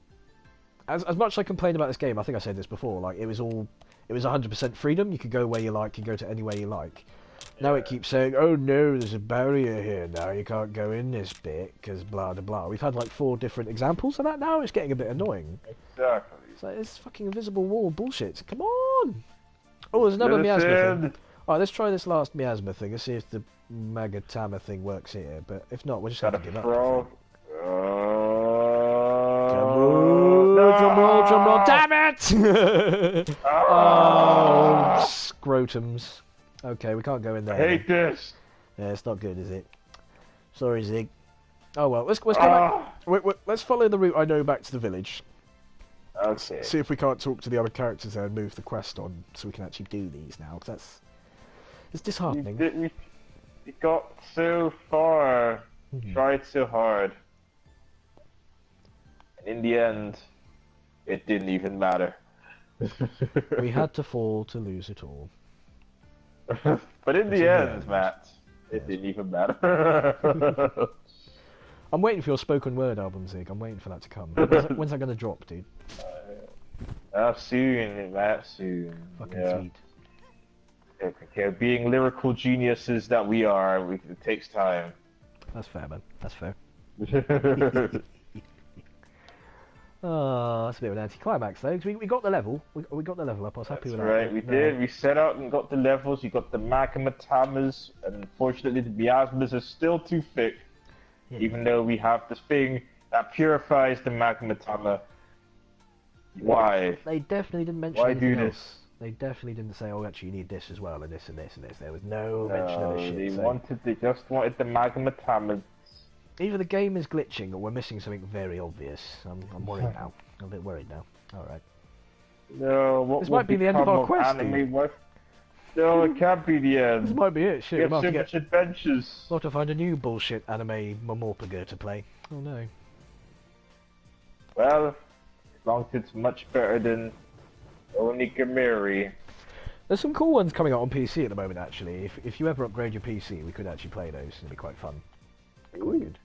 as much as I complained about this game. I think I said this before. Like it was 100% freedom. You could go where you like. You could go to anywhere you like. Now it keeps saying, "Oh no, there's a barrier here now. You can't go in this bit because blah blah blah." We've had like 4 different examples of that now. It's getting a bit annoying. Exactly. It's like this fucking invisible wall bullshit. Come on. Oh, there's another miasma thing. Alright, let's try this last miasma thing. Let's see if the Magatama thing works here. But if not, we'll just have to give up. Drum roll, damn it! Oh, scrotums. Okay, we can't go in there. I hate this. Yeah, it's not good, is it? Sorry, Zig. Oh well, let's go back. Let's follow the route I know back to the village. Okay. See if we can't talk to the other characters there and move the quest on, so we can actually do these now. Cause it's disheartening. We got so far, tried so hard, and in the end, it didn't even matter. We had to fall to lose it all. But in the end, Matt, it didn't even matter. I'm waiting for your spoken word album, Zig. I'm waiting for that to come. When's that going to drop, dude? Soon, Matt, soon. Fucking sweet. Okay, being lyrical geniuses that we are, it takes time. That's fair, man. That's fair. Oh, that's a bit of an anticlimax, though, because we got the level. We got the level up. I was happy with that. Right, we did. We set out and got the levels. You got the Magamatamas, and unfortunately the miasmas are still too thick. Yeah. Even though we have this thing that purifies the Magamatama. Why? They definitely didn't mention anything else. They definitely didn't say, "Oh, actually, you need this as well, and this and this and this." There was no mention of this shit. They just wanted the Magamatamas. Either the game is glitching or we're missing something very obvious. I'm worried now. I'm a bit worried now. Alright. No, this might be the end of our quest. No, it can't be the end. This might be it. Shit, we have so much adventures. We'll have to find a new bullshit anime Momorpaga to play. Oh no. Well, as long as it's much better than Onigiri. There's some cool ones coming out on PC at the moment, actually. If you ever upgrade your PC, we could actually play those. It'd be quite fun. Quite good.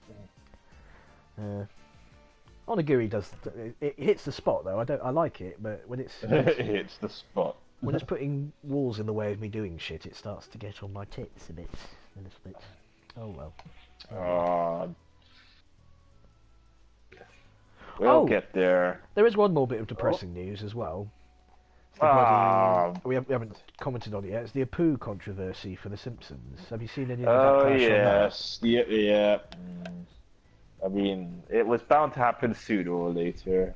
Onigiri does. It hits the spot though. I like it, but when it's it hits the spot. When it's putting walls in the way of me doing shit, it starts to get on my tits a little bit. Oh well. We'll get there. There is one more bit of depressing news as well. We haven't commented on it yet. It's the Apu controversy for The Simpsons. Have you seen any of that? Oh yes, yeah. I mean, it was bound to happen sooner or later.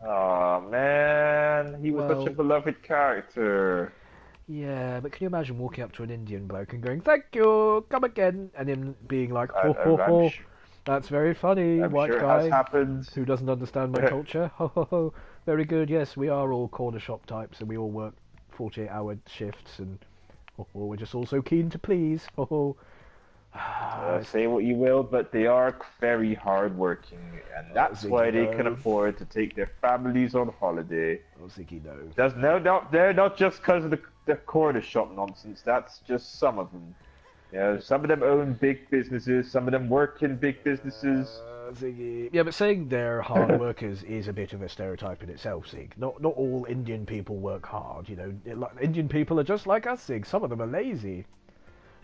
Oh man, he was such a beloved character. Yeah, but can you imagine walking up to an Indian bloke and going, "Thank you, come again," and him being like, "Ho ho ho, That's very funny, I'm white sure it guy has happened. who doesn't understand my culture. Ho ho ho. Very good. Yes, we are all corner shop types, and we all work 48-hour shifts, and we're just all so keen to please. Ho ho. Say what you will, but they are very hardworking, and that's why they can afford to take their families on holiday. Oh, Ziggy, no. They're not just because of the corner shop nonsense. That's just some of them. Some of them own big businesses. Some of them work in big businesses. Ziggy. Yeah, but saying they're hard workers is a bit of a stereotype in itself, Zig. Not all Indian people work hard. Indian people are just like us, Zig. Some of them are lazy.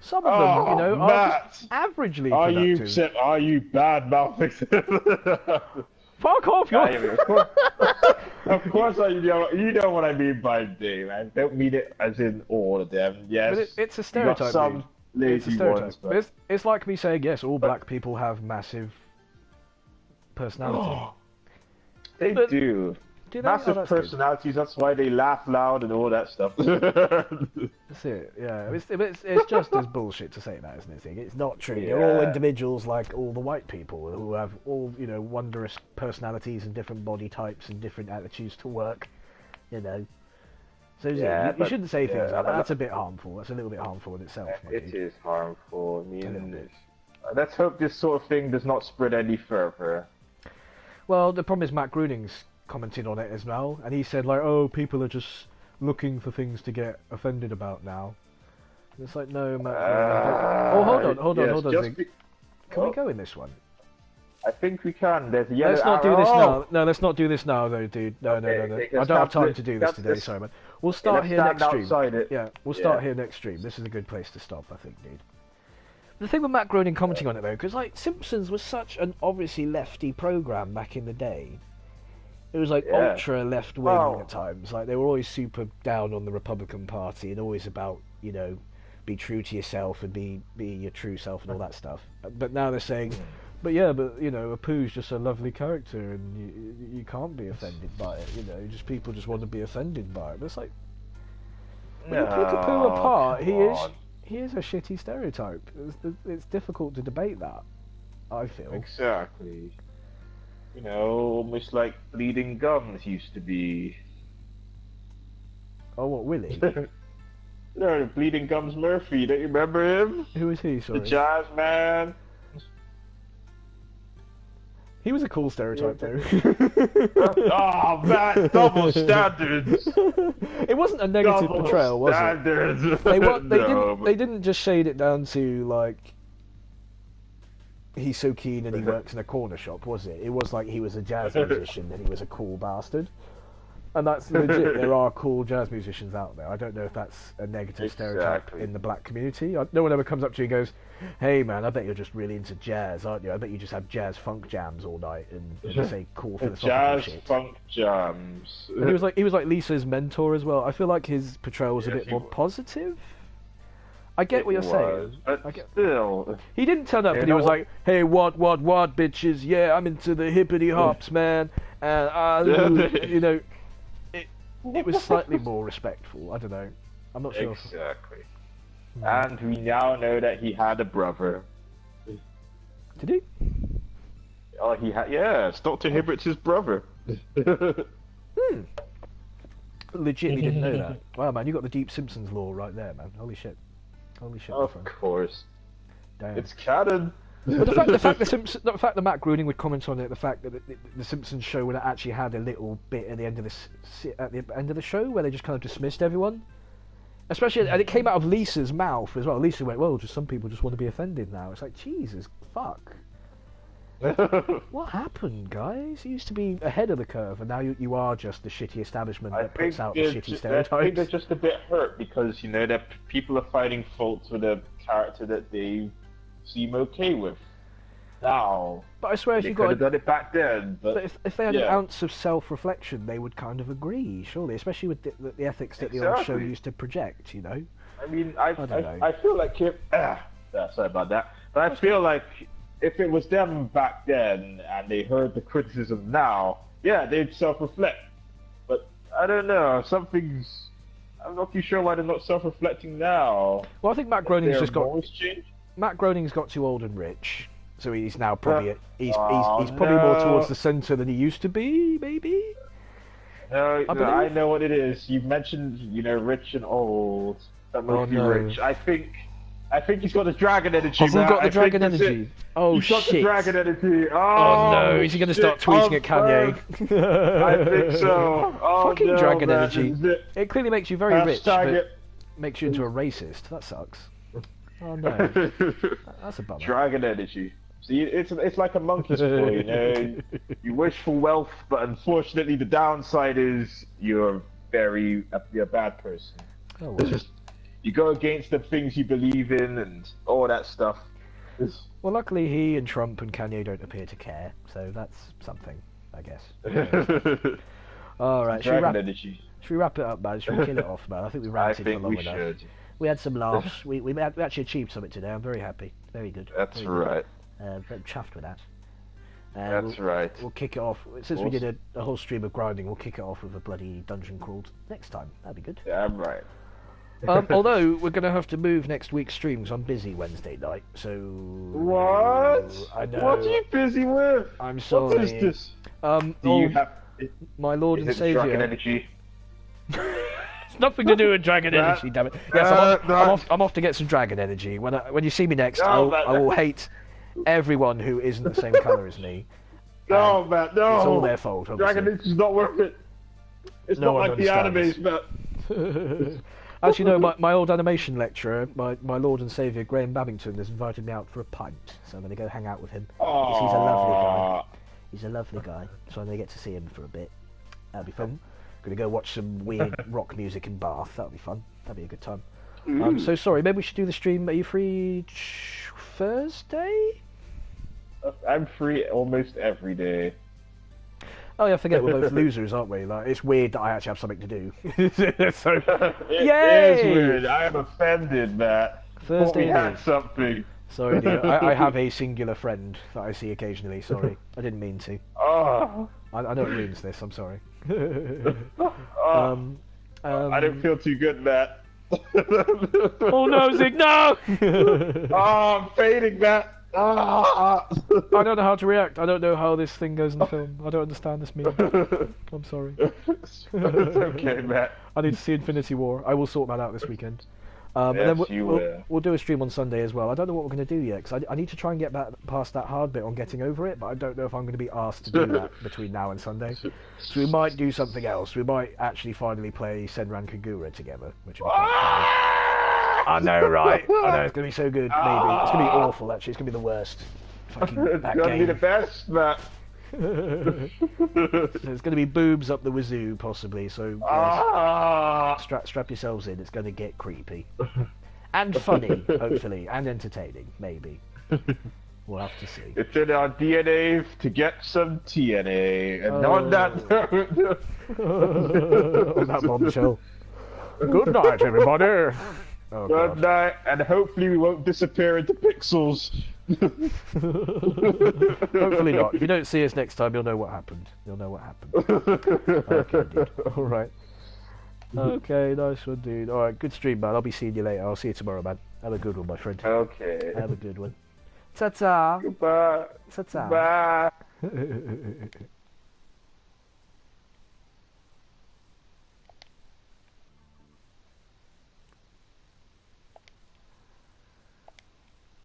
Some of them, are just averagely productive. Are you bad mouthing? Fuck off, Of course, you know what I mean by they, man. Don't mean it as in all of them. Yes, but it's a stereotype. Some lazy ones, but... it's like me saying yes, all black people have massive personality. They do. Massive personalities. That's why they laugh loud and all that stuff. That's it. Yeah, it's just as bullshit to say that, isn't it? It's not true. Yeah. They're all individuals like all the white people who have all wondrous personalities and different body types and different attitudes to work. So you shouldn't say things like that. That's a bit harmful. That's a little bit harmful in itself. It is harmful. I mean, let's hope this sort of thing does not spread any further. Well, the problem is Matt Groening's commented on it as well, and he said people are just looking for things to get offended about now. And it's like, no, Matt. Hold on. Can we go in this one? I think we can. There's a yellow Let's not do this now. No, let's not do this now, though, dude. No. I don't have time to do this today. Sorry, man. We'll start here next stream. Yeah, we'll start here next stream. This is a good place to stop, I think, dude. The thing with Matt Groening commenting on it, though, because Simpsons was such an obviously lefty program back in the day. It was ultra left wing at times. They were always super down on the Republican Party and always about be true to yourself and be your true self and all that stuff. But now they're saying, Apu's just a lovely character and you can't be offended by it. Just people just want to be offended by it. But it's like, when you pick Apu apart, he is a shitty stereotype. It's difficult to debate that, I feel. Exactly. Almost like Bleeding Gums used to be. Oh, what, Willie? No, Bleeding Gums Murphy. Don't you remember him? Who is he? Sorry. The jazz man. He was a cool stereotype, though. Oh, man, double standards. It wasn't a negative portrayal, was it? They didn't just shade it down to he's so keen and he works in a corner shop, was it? It was like he was a jazz musician and he was a cool bastard. And that's legit. There are cool jazz musicians out there. I don't know if that's a negative stereotype in the black community. No one ever comes up to you and goes, "Hey man, I bet you're just really into jazz, aren't you? I bet you just have jazz funk jams all night and say cool philosophical shit." Jazz funk jams. And he was like Lisa's mentor as well. I feel like his portrayal was a bit more positive. I get what you're saying. But still, he didn't turn up and he was like, "Hey, what, bitches? Yeah, I'm into the hippity hops, man." And it was slightly more respectful. I don't know. I'm not sure. Exactly. And we now know that he had a brother. Did he? Oh, he had. Yeah, it's Dr. Hibbert's his brother. Legitimately didn't know that. Wow, man, you got the deep Simpsons lore right there, man. Holy shit. Of course. Damn. It's canon. But the fact that Matt Groening would comment on it, the fact that the Simpsons show would have actually had a little bit at the end of the show where they just kind of dismissed everyone, especially, and it came out of Lisa's mouth as well. Lisa went, "Well, just some people just want to be offended now." It's like, Jesus fuck. What happened, guys? You used to be ahead of the curve, and now you are just the shitty establishment that puts out the shitty stereotypes. I think they're just a bit hurt because that people are finding faults with a character that they seem okay with now. But I swear, if you could have done it back then. But if they had an ounce of self-reflection, they would kind of agree, surely, especially with the ethics that the old show used to project. I mean, I feel like sorry about that, but I feel like if it was them back then and they heard the criticism now, they'd self-reflect. But I don't know, I'm not too sure why they're not self-reflecting now. Well, I think Matt Groening's Matt Groening's got too old and rich, So he's now probably he's Oh, probably more no. towards the centre than he used to be, maybe. No, I no, I believe. know what it is. You mentioned, rich and old. That Oh, must be no. rich. I think he's got the dragon energy. Has he man. got the I think dragon that's it. energy? Oh He's got the shit! dragon energy. Oh no! Oh, Is he going to shit. start tweeting at Confirmed. Kanye? I think so. Oh, Fucking no, dragon man. energy. This is it. It clearly makes you very rich, Hashtag but it. makes you into a racist. That sucks. Oh no, that's a bummer. Dragon energy. See, it's like a monkey's paw, You wish for wealth, but unfortunately, the downside is you're a bad person. Oh, It's well. just you go against the things you believe in and all that stuff. Well, luckily he and Trump and Kanye don't appear to care, so that's something, I guess. All right, should Dragon energy. we wrap it up, man? Should we kill it off, man? I think we I ranted for think long we enough. should. We had some laughs. We actually achieved something today. I'm very happy. Very good. That's Very good. right. Very chuffed with that. That's right. We'll kick it off. Since we did a whole stream of grinding, we'll kick it off with a bloody dungeon crawl next time. That'd be good. Yeah, I'm right. Although we're going to have to move next week's stream because I'm busy Wednesday night. So What? I know. What are you busy with? I'm sorry. What is this? Do you have? my Lord and Is it dragon Saviour? energy? It's nothing to do with dragon energy, damn it. Yes, I'm off to get some dragon energy. When you see me next, I will hate everyone who isn't the same colour as me. No, man, no. It's all their fault, obviously. Dragon energy's not worth it. It's No not one like the understands. animes, man. Actually, no, my old animation lecturer, my Lord and Saviour, Graham Babington, has invited me out for a pint. So I'm going to go hang out with him. 'Cause he's a lovely guy. He's a lovely guy. So I'm going to get to see him for a bit. That'll be fun. Going to go watch some weird rock music in Bath. That'll be fun. That'll be a good time. So sorry, maybe we should do the stream. Are you free Thursday? I'm free almost every day. Oh yeah, I forget we're both losers, aren't we? Like, it's weird that I actually have something to do. So, It yay! is weird. I am offended, Matt. Thursday Thought we it had is. something. Sorry, dear. I have a singular friend that I see occasionally. Sorry, I didn't mean to. Oh. I know it ruins this. I'm sorry. Oh. I don't feel too good, Matt. Oh no, Zig, no! Oh, I'm fading, Matt. Ah. I don't know how to react. I don't know how this thing goes in the film. I don't understand this meme. I'm sorry. It's okay, Matt. I need to see Infinity War. I will sort that out this weekend. And Yes, then you will. we'll do a stream on Sunday as well. I don't know what we're going to do yet, because I need to try and get back past that hard bit on getting over it, but I don't know if I'm going to be asked to do that between now and Sunday. So we might do something else. We might actually finally play Senran Kagura together, which would be quite funny. I know, right? I know, it's going to be so good, maybe. It's going to be awful, actually. It's going to be the worst. Fucking It's that gonna be the game. best, Matt. There's going to be boobs up the wazoo, possibly, so yes, Ah. strap yourselves in. It's going to get creepy. And funny, hopefully, and entertaining, maybe. We'll have to see. It's in our DNA to get some TNA, and on that note, On that bombshell. Good night, everybody. Oh, good God. night, and hopefully we won't disappear into pixels. Hopefully not. If you don't see us next time, you'll know what happened. You'll know what happened. Okay, dude. All right. Okay, nice one, dude. All right, good stream, man. I'll be seeing you later. I'll see you tomorrow, man. Have a good one, my friend. Okay. Have a good one. Ta-ta. Goodbye. Ta-ta. Bye.